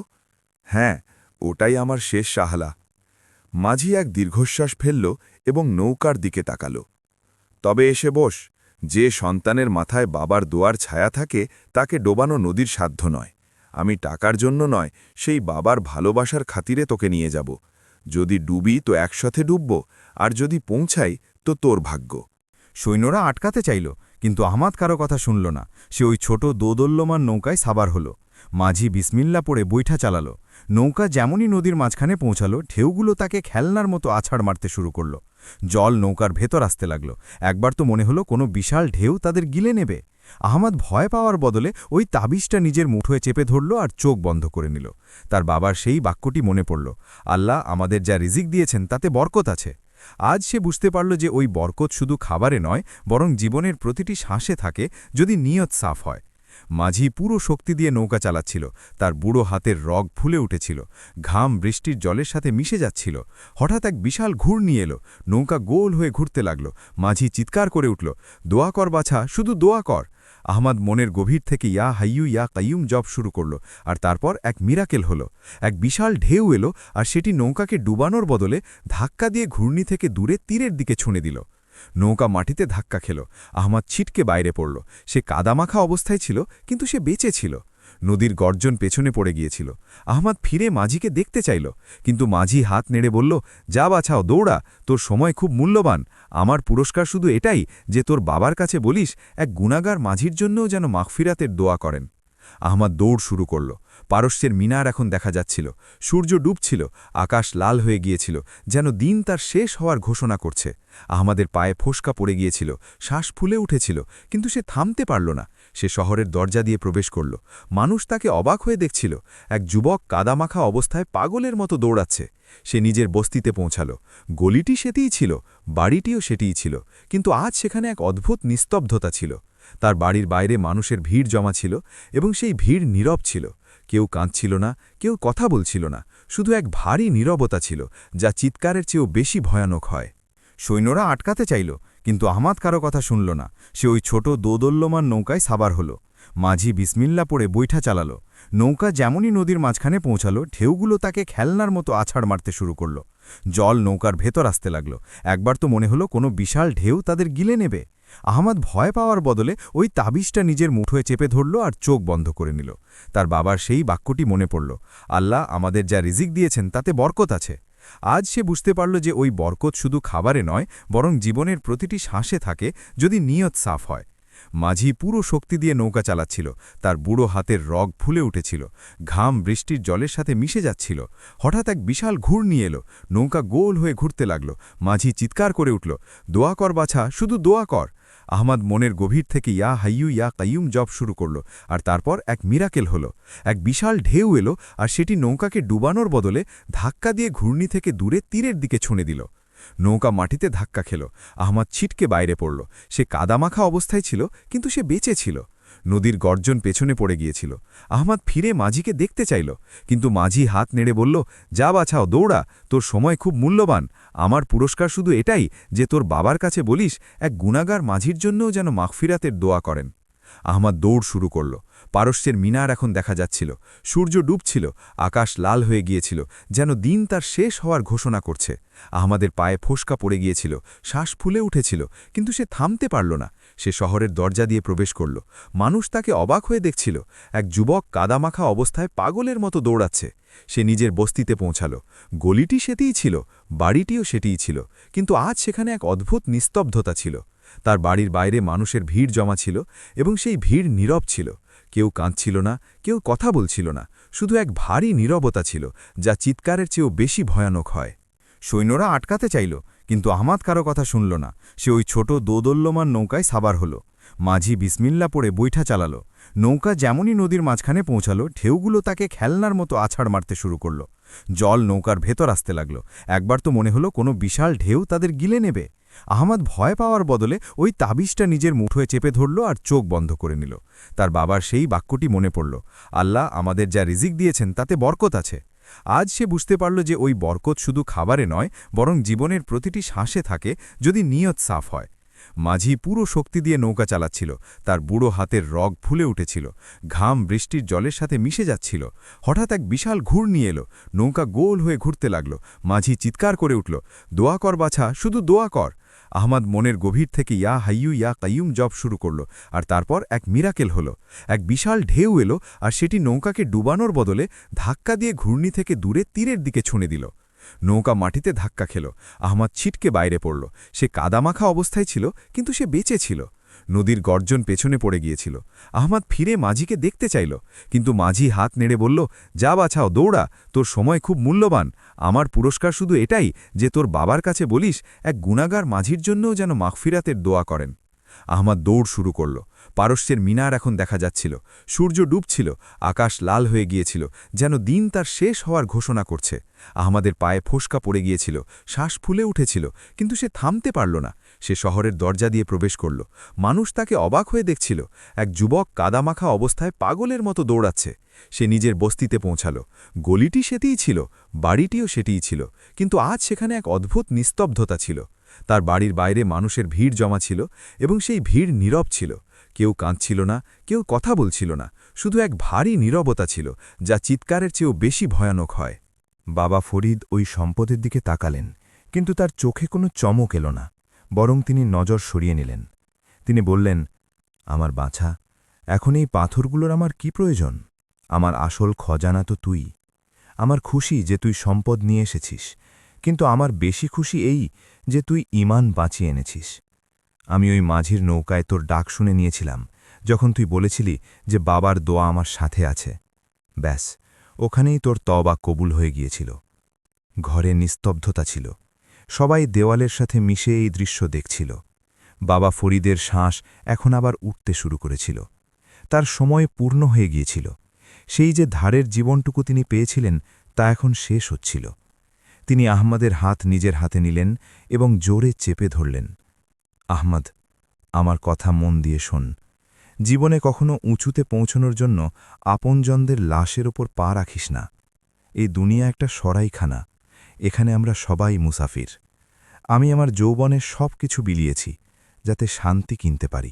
হ্যাঁ, ওটাই আমার শেষ সাহালা। মাঝি এক দীর্ঘশ্বাস ফেলল এবং নৌকার দিকে তাকাল। তবে এসে বস, যে সন্তানের মাথায় বাবার দোয়ার ছায়া থাকে তাকে ডোবানো নদীর সাধ্য নয়। আমি টাকার জন্য নয়, সেই বাবার ভালোবাসার খাতিরে তোকে নিয়ে যাব। যদি ডুবি তো একসাথে ডুবব, আর যদি পৌঁছাই তো তোর ভাগ্য। সৈন্যরা আটকাতে চাইল, কিন্তু আহমাদ কারো কথা শুনল না। সে ওই ছোট দোদল্যমান নৌকায় সাবার হল। মাঝি বিসমিল্লা পড়ে বৈঠা চালাল। নৌকা যেমনই নদীর মাঝখানে পৌঁছাল, ঢেউগুলো তাকে খেলনার মতো আছাড় মারতে শুরু করল। জল নৌকার ভেতর আসতে লাগল। একবার তো মনে হলো কোনো বিশাল ঢেউ তাদের গিলে নেবে। আহমাদ ভয় পাওয়ার বদলে ওই তাবিজটা নিজের মুঠোয় চেপে ধরল আর চোখ বন্ধ করে নিল। তার বাবার সেই বাক্যটি মনে পড়ল, আল্লাহ আমাদের যা রিজিক দিয়েছেন তাতে বরকত আছে। আজ সে বুঝতে পারল যে ওই বরকত শুধু খাবারে নয়, বরং জীবনের প্রতিটি শ্বাসে থাকে যদি নিয়ত সাফ হয়। মাঝি পুরো শক্তি দিয়ে নৌকা চালাচ্ছিল। তার বুড়ো হাতের রগ ফুলে উঠেছিল, ঘাম বৃষ্টির জলের সাথে মিশে যাচ্ছিল। হঠাৎ এক বিশাল ঘূর্ণি এলো, নৌকা গোল হয়ে ঘুরতে লাগল। মাঝি চিৎকার করে উঠল, দোয়া কর বাছা, শুধু দোয়া কর। আহমাদ মনের গভীর থেকে ইয়া হাইয়ু ইয়া কাইয়ুম জপ শুরু করল। আর তারপর এক মিরাকেল হলো। এক বিশাল ঢেউ এলো আর সেটি নৌকাকে ডুবানোর বদলে ধাক্কা দিয়ে ঘূর্ণি থেকে দূরে তীরের দিকে ছুঁড়ে দিল। নৌকা মাটিতে ধাক্কা খেল। আহমাদ ছিটকে বাইরে পড়ল। সে কাদামাখা অবস্থায় ছিল, কিন্তু সে বেঁচে ছিল। নদীর গর্জন পেছনে পড়ে গিয়েছিল। আহমাদ ফিরে মাঝিকে দেখতে চাইল, কিন্তু মাঝি হাত নেড়ে বলল, যা বাছাও, দৌড়া, তোর সময় খুব মূল্যবান। আমার পুরস্কার শুধু এটাই যে তোর বাবার কাছে বলিস এক গুনাগার মাঝির জন্যও যেন মাগফিরাতের দোয়া করেন। আহমাদ দৌড় শুরু করল। পারস্যের মিনার এখন দেখা যাচ্ছিল। সূর্য ডুবছিল, আকাশ লাল হয়ে গিয়েছিল, যেন দিন তার শেষ হওয়ার ঘোষণা করছে। আহমাদের পায়ে ফোসকা পড়ে গিয়েছিল, শ্বাস ফুলে উঠেছিল, কিন্তু সে থামতে পারল না। সে শহরের দরজা দিয়ে প্রবেশ করল। মানুষ তাকে অবাক হয়ে দেখছিল। এক যুবক কাদামাখা অবস্থায় পাগলের মতো দৌড়াচ্ছে। সে নিজের বস্তিতে পৌঁছাল। গলিটি সেটিই ছিল, বাড়িটিও সেটিই ছিল, কিন্তু আজ সেখানে এক অদ্ভুত নিস্তব্ধতা ছিল। তার বাড়ির বাইরে মানুষের ভিড় জমা ছিল, এবং সেই ভিড় নীরব ছিল। কেউ কাঁদছিল না, কেউ কথা বলছিল না, শুধু এক ভারী নীরবতা ছিল, যা চিৎকারের চেয়েও বেশি ভয়ানক হয়। সৈন্যরা আটকাতে চাইল, কিন্তু আহমাদ কারো কথা শুনল না। সে ওই ছোট দোদল্যমান নৌকায় সাবার হল। মাঝি বিসমিল্লা পড়ে বৈঠা চালাল। নৌকা যেমনই নদীর মাঝখানে পৌঁছাল, ঢেউগুলো তাকে খেলনার মতো আছাড় মারতে শুরু করল। জল নৌকার ভেতর আসতে লাগল। একবার তো মনে হলো কোনো বিশাল ঢেউ তাদের গিলে নেবে। আহমাদ ভয় পাওয়ার বদলে ওই তাবিজটা নিজের মুঠোয় চেপে ধরল আর চোখ বন্ধ করে নিল। তার বাবার সেই বাক্যটি মনে পড়ল, আল্লাহ আমাদের যা রিজিক দিয়েছেন তাতে বরকত আছে। আজ সে বুঝতে পারল যে ওই বরকত শুধু খাবারে নয়, বরং জীবনের প্রতিটি শ্বাসে থাকে যদি নিয়ত সাফ হয়। মাঝি পুরো শক্তি দিয়ে নৌকা চালাচ্ছিল। তার বুড়ো হাতের রগ ফুলে উঠেছিল, ঘাম বৃষ্টির জলের সাথে মিশে যাচ্ছিল। হঠাৎ এক বিশাল ঘূর্ণি এলো, নৌকা গোল হয়ে ঘুরতে লাগল। মাঝি চিৎকার করে উঠল, দোয়া কর বাছা, শুধু দোয়া কর। আহমাদ মনের গভীর থেকে ইয়া হাইয়ু ইয়া কাইয়ুম জপ শুরু করল। আর তারপর এক মিরাকেল হলো। এক বিশাল ঢেউ এলো আর সেটি নৌকাকে ডুবানোর বদলে ধাক্কা দিয়ে ঘূর্ণি থেকে দূরে তীরের দিকে ছুঁড়ে দিল। নৌকা মাটিতে ধাক্কা খেল। আহমাদ ছিটকে বাইরে পড়ল। সে কাদামাখা অবস্থায় ছিল, কিন্তু সে বেঁচে ছিল। নদীর গর্জন পেছনে পড়ে গিয়েছিল। আহমাদ ফিরে মাঝিকে দেখতে চাইল, কিন্তু মাঝি হাত নেড়ে বলল, যা বাছাও, দৌড়া, তোর সময় খুব মূল্যবান। আমার পুরস্কার শুধু এটাই যে তোর বাবার কাছে বলিস এক গুনাগার মাঝির জন্যও যেন মাগফিরাতের দোয়া করেন। আহমাদ দৌড় শুরু করল। পারস্যের মিনার এখন দেখা যাচ্ছিল। সূর্য ডুবছিল, আকাশ লাল হয়ে গিয়েছিল, যেন দিন তার শেষ হওয়ার ঘোষণা করছে। আহমাদের পায়ে ফোসকা পড়ে গিয়েছিল, শ্বাস ফুলে উঠেছিল, কিন্তু সে থামতে পারল না। সে শহরের দরজা দিয়ে প্রবেশ করল। মানুষ তাকে অবাক হয়ে দেখছিল। এক যুবক কাদামাখা অবস্থায় পাগলের মতো দৌড়াচ্ছে। সে নিজের বস্তিতে পৌঁছাল। গলিটি সেটিই ছিল, বাড়িটিও সেটিই ছিল, কিন্তু আজ সেখানে এক অদ্ভুত নিস্তব্ধতা ছিল। তার বাড়ির বাইরে মানুষের ভিড় জমা ছিল, এবং সেই ভিড় নীরব ছিল। কেউ কাঁদছিল না, কেউ কথা বলছিল না, শুধু এক ভারী নীরবতা ছিল, যা চিৎকারের চেয়েও বেশি ভয়ানক হয়। সৈন্যরা আটকাতে চাইল, কিন্তু আহমাদ কারো কথা শুনল না। সে ওই ছোট দোদল্যমান নৌকায় সাবার হল। মাঝি বিসমিল্লা পড়ে বৈঠা চালাল। নৌকা যেমনই নদীর মাঝখানে পৌঁছালো, ঢেউগুলো তাকে খেলনার মতো আছাড় মারতে শুরু করল। জল নৌকার ভেতর আসতে লাগল। একবার তো মনে হলো কোনো বিশাল ঢেউ তাদের গিলে নেবে। আহমাদ ভয় পাওয়ার বদলে ওই তাবিজটা নিজের মুঠোয় চেপে ধরল আর চোখ বন্ধ করে নিল। তার বাবার সেই বাক্যটি মনে পড়ল, আল্লাহ আমাদের যা রিজিক দিয়েছেন তাতে বরকত আছে। আজ সে বুঝতে পারল যে ওই বরকত শুধু খাবারে নয়, বরং জীবনের প্রতিটি শ্বাসে থাকে, যদি নিয়ত সাফ হয়। মাঝি পুরো শক্তি দিয়ে নৌকা চালাচ্ছিল। তার বুড়ো হাতের রগ ফুলে উঠেছিল, ঘাম বৃষ্টির জলের সাথে মিশে যাচ্ছিল। হঠাৎ এক বিশাল ঘূর্ণি এলো, নৌকা গোল হয়ে ঘুরতে লাগল। মাঝি চিৎকার করে উঠল, দোয়া কর বাছা, শুধু দোয়া কর। আহমাদ মনের গভীর থেকে ইয়া হাইয়ু ইয়া কাইয়ুম জপ শুরু করল। আর তারপর এক মিরাকেল হলো। এক বিশাল ঢেউ এলো, আর সেটি নৌকাকে ডুবানোর বদলে ধাক্কা দিয়ে ঘূর্ণি থেকে দূরে তীরের দিকে ছুঁড়ে দিল। নৌকা মাটিতে ধাক্কা খেল। আহমাদ ছিটকে বাইরে পড়ল। সে কাদামাখা অবস্থায় ছিল, কিন্তু সে বেঁচে ছিল। নদীর গর্জন পেছনে পড়ে গিয়েছিল। আহমাদ ফিরে মাঝিকে দেখতে চাইল, কিন্তু মাঝি হাত নেড়ে বলল, যা বাছাও, দৌড়া, তোর সময় খুব মূল্যবান। আমার পুরস্কার শুধু এটাই যে তোর বাবার কাছে বলিস এক গুনাগার মাঝির জন্যও যেন মাগফিরাতের দোয়া করেন। আহমাদ দৌড় শুরু করল। পারস্যের মিনার এখন দেখা যাচ্ছিল। সূর্য ডুবছিল, আকাশ লাল হয়ে গিয়েছিল, যেন দিন তার শেষ হওয়ার ঘোষণা করছে। আহমাদের পায়ে ফোসকা পড়ে গিয়েছিল, শ্বাস ফুলে উঠেছিল, কিন্তু সে থামতে পারল না। সে শহরের দরজা দিয়ে প্রবেশ করল। মানুষ তাকে অবাক হয়ে দেখছিল। এক যুবক কাদামাখা অবস্থায় পাগলের মতো দৌড়াচ্ছে। সে নিজের বস্তিতে পৌঁছাল। গলিটি সেটিই ছিল, বাড়িটিও সেটিই ছিল, কিন্তু আজ সেখানে এক অদ্ভুত নিস্তব্ধতা ছিল। তার বাড়ির বাইরে মানুষের ভিড় জমা ছিল, এবং সেই ভিড় নীরব ছিল। কেউ কাঁদছিল না, কেউ কথা বলছিল না, শুধু এক ভারী নীরবতা ছিল, যা চিৎকারের চেয়েও বেশি ভয়ানক হয়। বাবা ফরিদ ওই সম্পদের দিকে তাকালেন, কিন্তু তার চোখে কোনো চমক এলো না, বরং তিনি নজর সরিয়ে নিলেন। তিনি বললেন, আমার বাছা, এখন এই পাথরগুলোর আমার কি প্রয়োজন? আমার আসল খজানা তো তুই। আমার খুশি যে তুই সম্পদ নিয়ে এসেছিস, কিন্তু আমার বেশি খুশি এই যে তুই ঈমান বাঁচিয়ে এনেছিস। আমি ওই মাঝির নৌকায় তোর ডাক শুনে নিয়েছিলাম, যখন তুই বলেছিলি যে বাবার দোয়া আমার সাথে আছে। ব্যাস, ওখানেই তোর তওবা কবুল হয়ে গিয়েছিল। ঘরে নিস্তব্ধতা ছিল। সবাই দেওয়ালের সাথে মিশে এই দৃশ্য দেখছিল। বাবা ফরিদের শ্বাস এখন আবার উঠতে শুরু করেছিল। তার সময় পূর্ণ হয়ে গিয়েছিল। সেই যে ধারের জীবনটুকু তিনি পেয়েছিলেন, তা এখন শেষ হচ্ছিল। তিনি আহমদের হাত নিজের হাতে নিলেন এবং জোরে চেপে ধরলেন। আহমদ, আমার কথা মন দিয়ে শোন। জীবনে কখনো উঁচুতে পৌঁছনোর জন্য আপনজনদের লাশের ওপর পা রাখিস না। এই দুনিয়া একটা সরাইখানা, এখানে আমরা সবাই মুসাফির। আমি আমার যৌবনের সব কিছু বিলিয়েছি, যাতে শান্তি কিনতে পারি।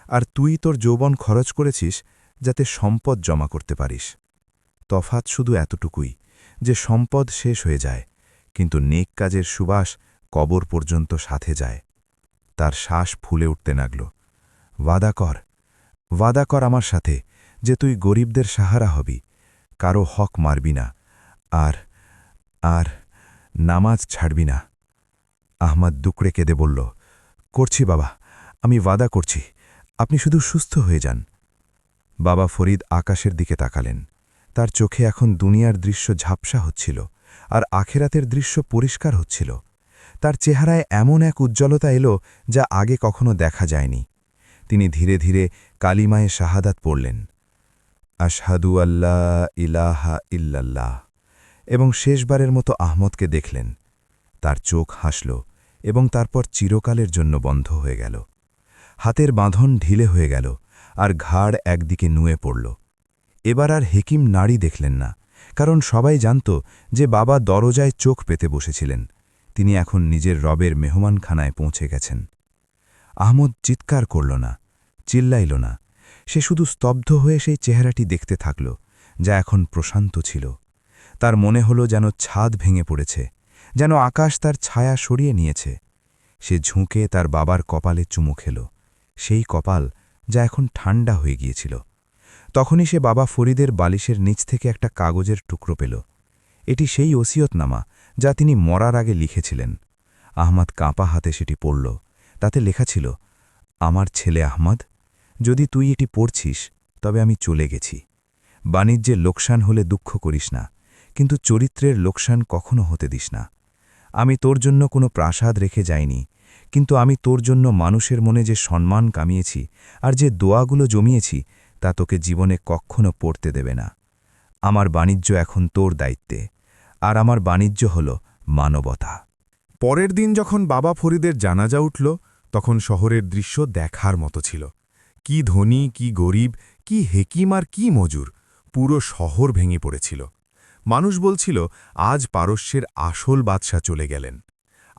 আর তুই তোর যৌবন খরচ করেছিস, যাতে সম্পদ জমা করতে পারিস। তফাৎ শুধু এতটুকুই যে সম্পদ শেষ হয়ে যায়, কিন্তু নেক কাজের সুবাস কবর পর্যন্ত সাথে যায়। তার শ্বাস ফুলে উঠতে লাগল। ওয়াদা কর আমার সাথে যে তুই গরিবদের সাহারা হবি, কারো হক মারবি না, আর আর নামাজ ছাড়বি না। আহমদ দুকড়ে কেঁদে বলল, করছি বাবা, আমি ওয়াদা করছি, আপনি শুধু সুস্থ হয়ে যান। বাবা ফরিদ আকাশের দিকে তাকালেন। তার চোখে এখন দুনিয়ার দৃশ্য ঝাপসা হচ্ছিল, আর আখেরাতের দৃশ্য পরিষ্কার হচ্ছিল। তার চেহারায় এমন এক উজ্জ্বলতা এলো যা আগে কখনো দেখা যায়নি। তিনি ধীরে ধীরে কালিমায়ে শাহাদাত পড়লেন, আশহাদু আল্লা ইলাহা ইল্লাল্লাহ, এবং শেষবারের মতো আহমদকে দেখলেন। তার চোখ হাসল এবং তারপর চিরকালের জন্য বন্ধ হয়ে গেল। হাতের বাঁধন ঢিলে হয়ে গেল, আর ঘাড় একদিকে নুয়ে পড়ল। এবার আর হেকিম নাড়ি দেখলেন না, কারণ সবাই জানত যে বাবা দরজায় চোখ পেতে বসেছিলেন। তিনি এখন নিজের রবের মেহমানখানায় পৌঁছে গেছেন। আহমদ চিৎকার করল না, চিল্লাইল না। সে শুধু স্তব্ধ হয়ে সেই চেহারাটি দেখতে থাকল, যা এখন প্রশান্ত ছিল। তার মনে হল যেন ছাদ ভেঙে পড়েছে, যেন আকাশ তার ছায়া সরিয়ে নিয়েছে। সে ঝুঁকে তার বাবার কপালে চুমু খেল, সেই কপাল যা এখন ঠান্ডা হয়ে গিয়েছিল। তখনই সে বাবা ফরিদের বালিশের নিচ থেকে একটা কাগজের টুকরো পেল। এটি সেই ওসিয়তনামা যা তিনি মরার আগে লিখেছিলেন। আহমদ কাঁপা হাতে সেটি পড়ল। তাতে লেখা ছিল, আমার ছেলে আহমদ, যদি তুই এটি পড়ছিস তবে আমি চলে গেছি। বাণিজ্যের লোকসান হলে দুঃখ করিস না, কিন্তু চরিত্রের লোকসান কখনো হতে দিস না। আমি তোর জন্য কোনো প্রাসাদ রেখে যাইনি, কিন্তু আমি তোর জন্য মানুষের মনে যে সম্মান কামিয়েছি আর যে দোয়াগুলো জমিয়েছি তা তোকে জীবনে কখনো পড়তে দেবে না। আমার বাণিজ্য এখন তোর দায়িত্বে, আর আমার বাণিজ্য হল মানবতা। পরের দিন যখন বাবা ফরিদের জানাজা উঠল, তখন শহরের দৃশ্য দেখার মতো ছিল। কি ধনী, কি গরিব, কি হেকিম আর কি মজুর, পুরো শহর ভেঙে পড়েছিল। মানুষ বলছিল, আজ পারস্যের আসল বাদশা চলে গেলেন।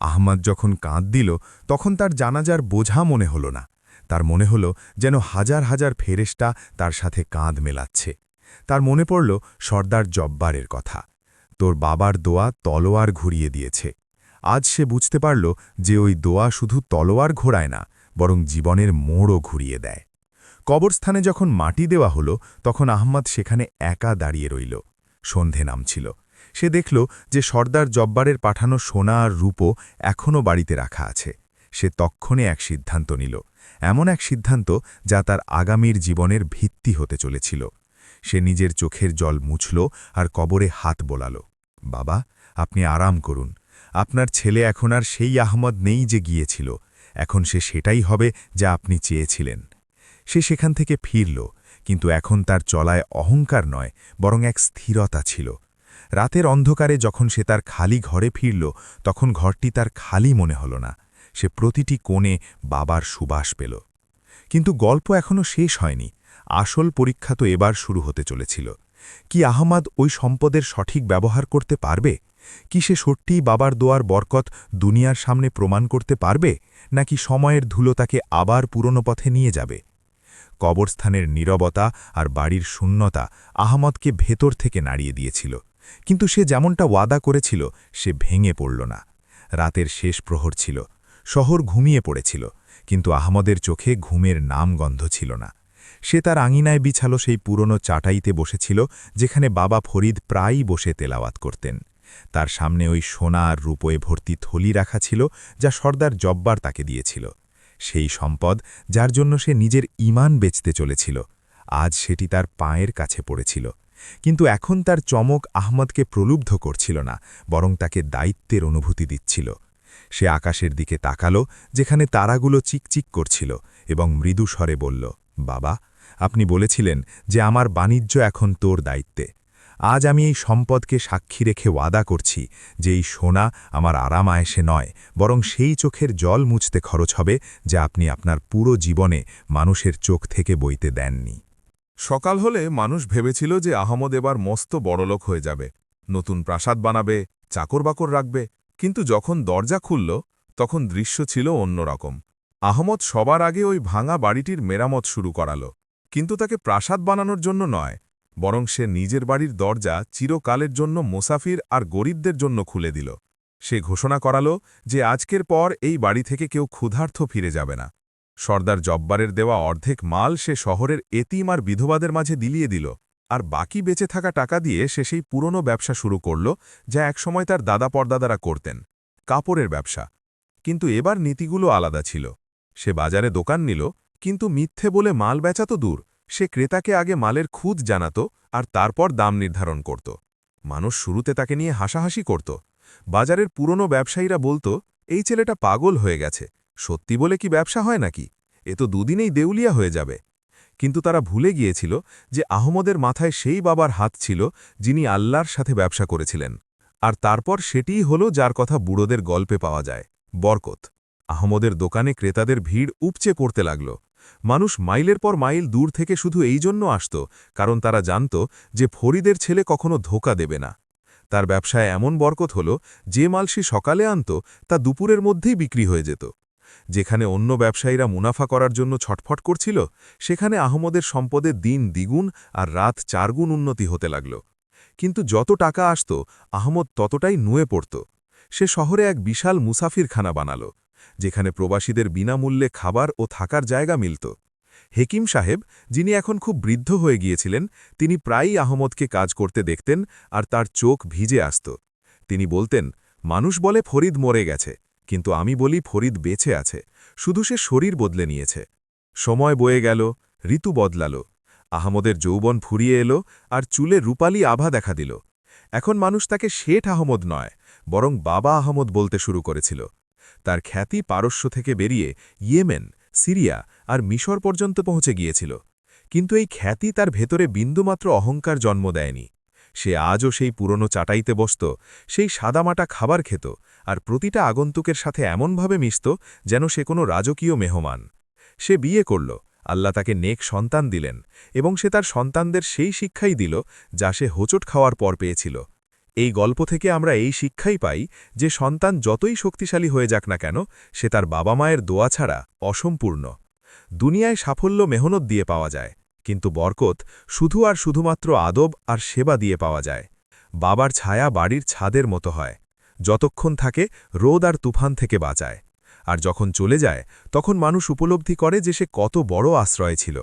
আহমদ যখন কাঁদ দিল, তখন তার জানাজার বোঝা মনে হল না। তার মনে হল যেন হাজার হাজার ফেরেশতা তার সাথে কাঁধ মেলাচ্ছে। তার মনে পড়ল সর্দার জব্বারের কথা। তোর বাবার দোয়া তলোয়ার ঘুরিয়ে দিয়েছে। আজ সে বুঝতে পারল যে ওই দোয়া শুধু তলোয়ার ঘোরায় না, বরং জীবনের মোড়ও ঘুরিয়ে দেয়। কবরস্থানে যখন মাটি দেওয়া হলো, তখন আহমদ সেখানে একা দাঁড়িয়ে রইল। সন্ধে নামছিল। সে দেখল যে সর্দার জব্বারের পাঠানো সোনা আর রূপো এখনও বাড়িতে রাখা আছে। সে তক্ষণে এক সিদ্ধান্ত নিল, এমন এক সিদ্ধান্ত যা তার আগামীর জীবনের ভিত্তি হতে চলেছিল। সে নিজের চোখের জল মুছল আর কবরে হাত বোলাল। বাবা, আপনি আরাম করুন। আপনার ছেলে এখন আর সেই আহমদ নেই যে গিয়েছিল। এখন সে সেটাই হবে যা আপনি চেয়েছিলেন। সে সেখান থেকে ফিরল, কিন্তু এখন তার চলায় অহংকার নয়, বরং এক স্থিরতা ছিল। রাতের অন্ধকারে যখন সে তার খালি ঘরে ফিরল, তখন ঘরটি তার খালি মনে হল না। সে প্রতিটি কোণে বাবার সুবাস পেল। কিন্তু গল্প এখনও শেষ হয়নি। আসল পরীক্ষা তো এবার শুরু হতে চলেছিল। কি আহমদ ওই সম্পদের সঠিক ব্যবহার করতে পারবে? কি সে সত্যিই বাবার দোয়ার বরকত দুনিয়ার সামনে প্রমাণ করতে পারবে, নাকি সময়ের ধুলো তাকে আবার পুরনো পথে নিয়ে যাবে? কবরস্থানের নীরবতা আর বাড়ির শূন্যতা আহমদকে ভেতর থেকে নাড়িয়ে দিয়েছিল। কিন্তু সে যেমনটা ওয়াদা করেছিল, সে ভেঙে পড়ল না। রাতের শেষ প্রহর ছিল। শহর ঘুমিয়ে পড়েছিল, কিন্তু আহমদের চোখে ঘুমের নামগন্ধ ছিল না। সে তার আঙিনায় বিছালো সেই পুরনো চাটাইতে বসেছিল, যেখানে বাবা ফরিদ প্রায়ই বসে তেলাওয়াত করতেন। তার সামনে ওই সোনা আর রূপোয় ভর্তি থলি রাখা ছিল, যা সর্দার জব্বার তাকে দিয়েছিল। সেই সম্পদ যার জন্য সে নিজের ঈমান বেচতে চলেছিল, আজ সেটি তার পায়ের কাছে পড়েছিল। কিন্তু এখন তার চমক আহমদকে প্রলুব্ধ করছিল না, বরং তাকে দায়িত্বের অনুভূতি দিচ্ছিল। সে আকাশের দিকে তাকালো, যেখানে তারাগুলো চিকচিক করছিল, এবং মৃদু স্বরে বলল, বাবা, আপনি বলেছিলেন যে আমার বাণিজ্য এখন তোর দায়িত্বে। আজ আমি এই সম্পদকে সাক্ষী রেখে ওয়াদা করছি যে এই সোনা আমার আরাম আয়েসে নয়, বরং সেই চোখের জল মুছতে খরচ হবে যা আপনি আপনার পুরো জীবনে মানুষের চোখ থেকে বইতে দেননি। সকাল হলে মানুষ ভেবেছিল যে আহমদ এবার মস্ত বড়লোক হয়ে যাবে, নতুন প্রাসাদ বানাবে, চাকর বাকর রাখবে। কিন্তু যখন দরজা খুলল, তখন দৃশ্য ছিল অন্যরকম। আহমদ সবার আগে ওই ভাঙা বাড়িটির মেরামত শুরু করালো, কিন্তু তাকে প্রাসাদ বানানোর জন্য নয়, বরং সে নিজের বাড়ির দরজা চিরকালের জন্য মুসাফির আর গরিবদের জন্য খুলে দিল। সে ঘোষণা করালো যে আজকের পর এই বাড়ি থেকে কেউ ক্ষুধার্ত ফিরে যাবে না। সর্দার জব্বারের দেওয়া অর্ধেক মাল সে শহরের এতিম আর বিধবাদের মাঝে দিলিয়ে দিল, আর বাকি বেঁচে থাকা টাকা দিয়ে সে সেই পুরনো ব্যবসা শুরু করল, যা একসময় তার দাদা পরদাদারা করতেন, কাপড়ের ব্যবসা। কিন্তু এবার নীতিগুলো আলাদা ছিল। সে বাজারে দোকান নিল, কিন্তু মিথ্যে বলে মাল বেচা তো দূর, সে ক্রেতাকে আগে মালের খুঁত জানাত আর তারপর দাম নির্ধারণ করত। মানুষ শুরুতে তাকে নিয়ে হাসাহাসি করত। বাজারের পুরনো ব্যবসায়ীরা বলতো, এই ছেলেটা পাগল হয়ে গেছে, সত্যি বলে কি ব্যবসা হয় নাকি? এ তো দুদিনেই দেউলিয়া হয়ে যাবে। কিন্তু তারা ভুলে গিয়েছিল যে আহমদের মাথায় সেই বাবার হাত ছিল যিনি আল্লাহর সাথে ব্যবসা করেছিলেন। আর তারপর সেটিই হলো যার কথা বুড়োদের গল্পে পাওয়া যায়, বরকত। আহমদের দোকানে ক্রেতাদের ভিড় উপচে পড়তে লাগল। মানুষ মাইলের পর মাইল দূর থেকে শুধু এই জন্য আসত কারণ তারা জানত যে ফরিদের ছেলে কখনো ধোঁকা দেবে না। তার ব্যবসায় এমন বরকত হল, যে মাল সে সকালে আনত তা দুপুরের মধ্যেই বিক্রি হয়ে যেত। যেখানে অন্য ব্যবসায়ীরা মুনাফা করার জন্য ছটফট করছিল, সেখানে আহমদের সম্পদের দিন দ্বিগুণ আর রাত 4 গুণ উন্নতি হতে লাগল। কিন্তু যত টাকা আসত, আহমদ ততটাই নুয়ে পড়ত। সে শহরে এক বিশাল মুসাফিরখানা বানাল, যেখানে প্রবাসীদের বিনামূল্যে খাবার ও থাকার জায়গা মিলত। হেকিম সাহেব, যিনি এখন খুব বৃদ্ধ হয়ে গিয়েছিলেন, তিনি প্রায়ই আহমদকে কাজ করতে দেখতেন আর তার চোখ ভিজে আসত। তিনি বলতেন, মানুষ বলে ফরিদ মরে গেছে, কিন্তু আমি বলি ফরিদ বেঁচে আছে, শুধু সে শরীর বদলে নিয়েছে। সময় বয়ে গেল, ঋতু বদলাল। আহমদের যৌবন ফুরিয়ে এলো আর চুলে রূপালী আভা দেখা দিল। এখন মানুষ তাকে শেঠ আহমদ নয়, বরং বাবা আহমদ বলতে শুরু করেছিল। তার খ্যাতি পারস্য থেকে বেরিয়ে ইয়েমেন, সিরিয়া আর মিশর পর্যন্ত পৌঁছে গিয়েছিল। কিন্তু এই খ্যাতি তার ভেতরে বিন্দুমাত্র অহংকার জন্ম দেয়নি। সে আজও সেই পুরনো চাটাইতে বসত, সেই সাদামাটা খাবার খেত, আর প্রতিটা আগন্তুকের সাথে এমনভাবে মিশত যেন সে কোনো রাজকীয় মেহমান। সে বিয়ে করল, আল্লাহ তাকে নেক সন্তান দিলেন, এবং সে তার সন্তানদের সেই শিক্ষাই দিল যা সে হোঁচট খাওয়ার পর পেয়েছিল। এই গল্প থেকে আমরা এই শিক্ষাই পাই যে সন্তান যতই শক্তিশালী হয়ে যাক না কেন, সে তার বাবা মায়ের দোয়া ছাড়া অসম্পূর্ণ। দুনিয়ায় সাফল্য মেহনত দিয়ে পাওয়া যায়, কিন্তু বরকত শুধু আর শুধুমাত্র আদব আর সেবা দিয়ে পাওয়া যায়। বাবার ছায়া বাড়ির ছাদের মতো হয়, যতক্ষণ থাকে রোদ আর তুফান থেকে বাঁচায়, আর যখন চলে যায় তখন মানুষ উপলব্ধি করে যে সে কত বড় আশ্রয় ছিল।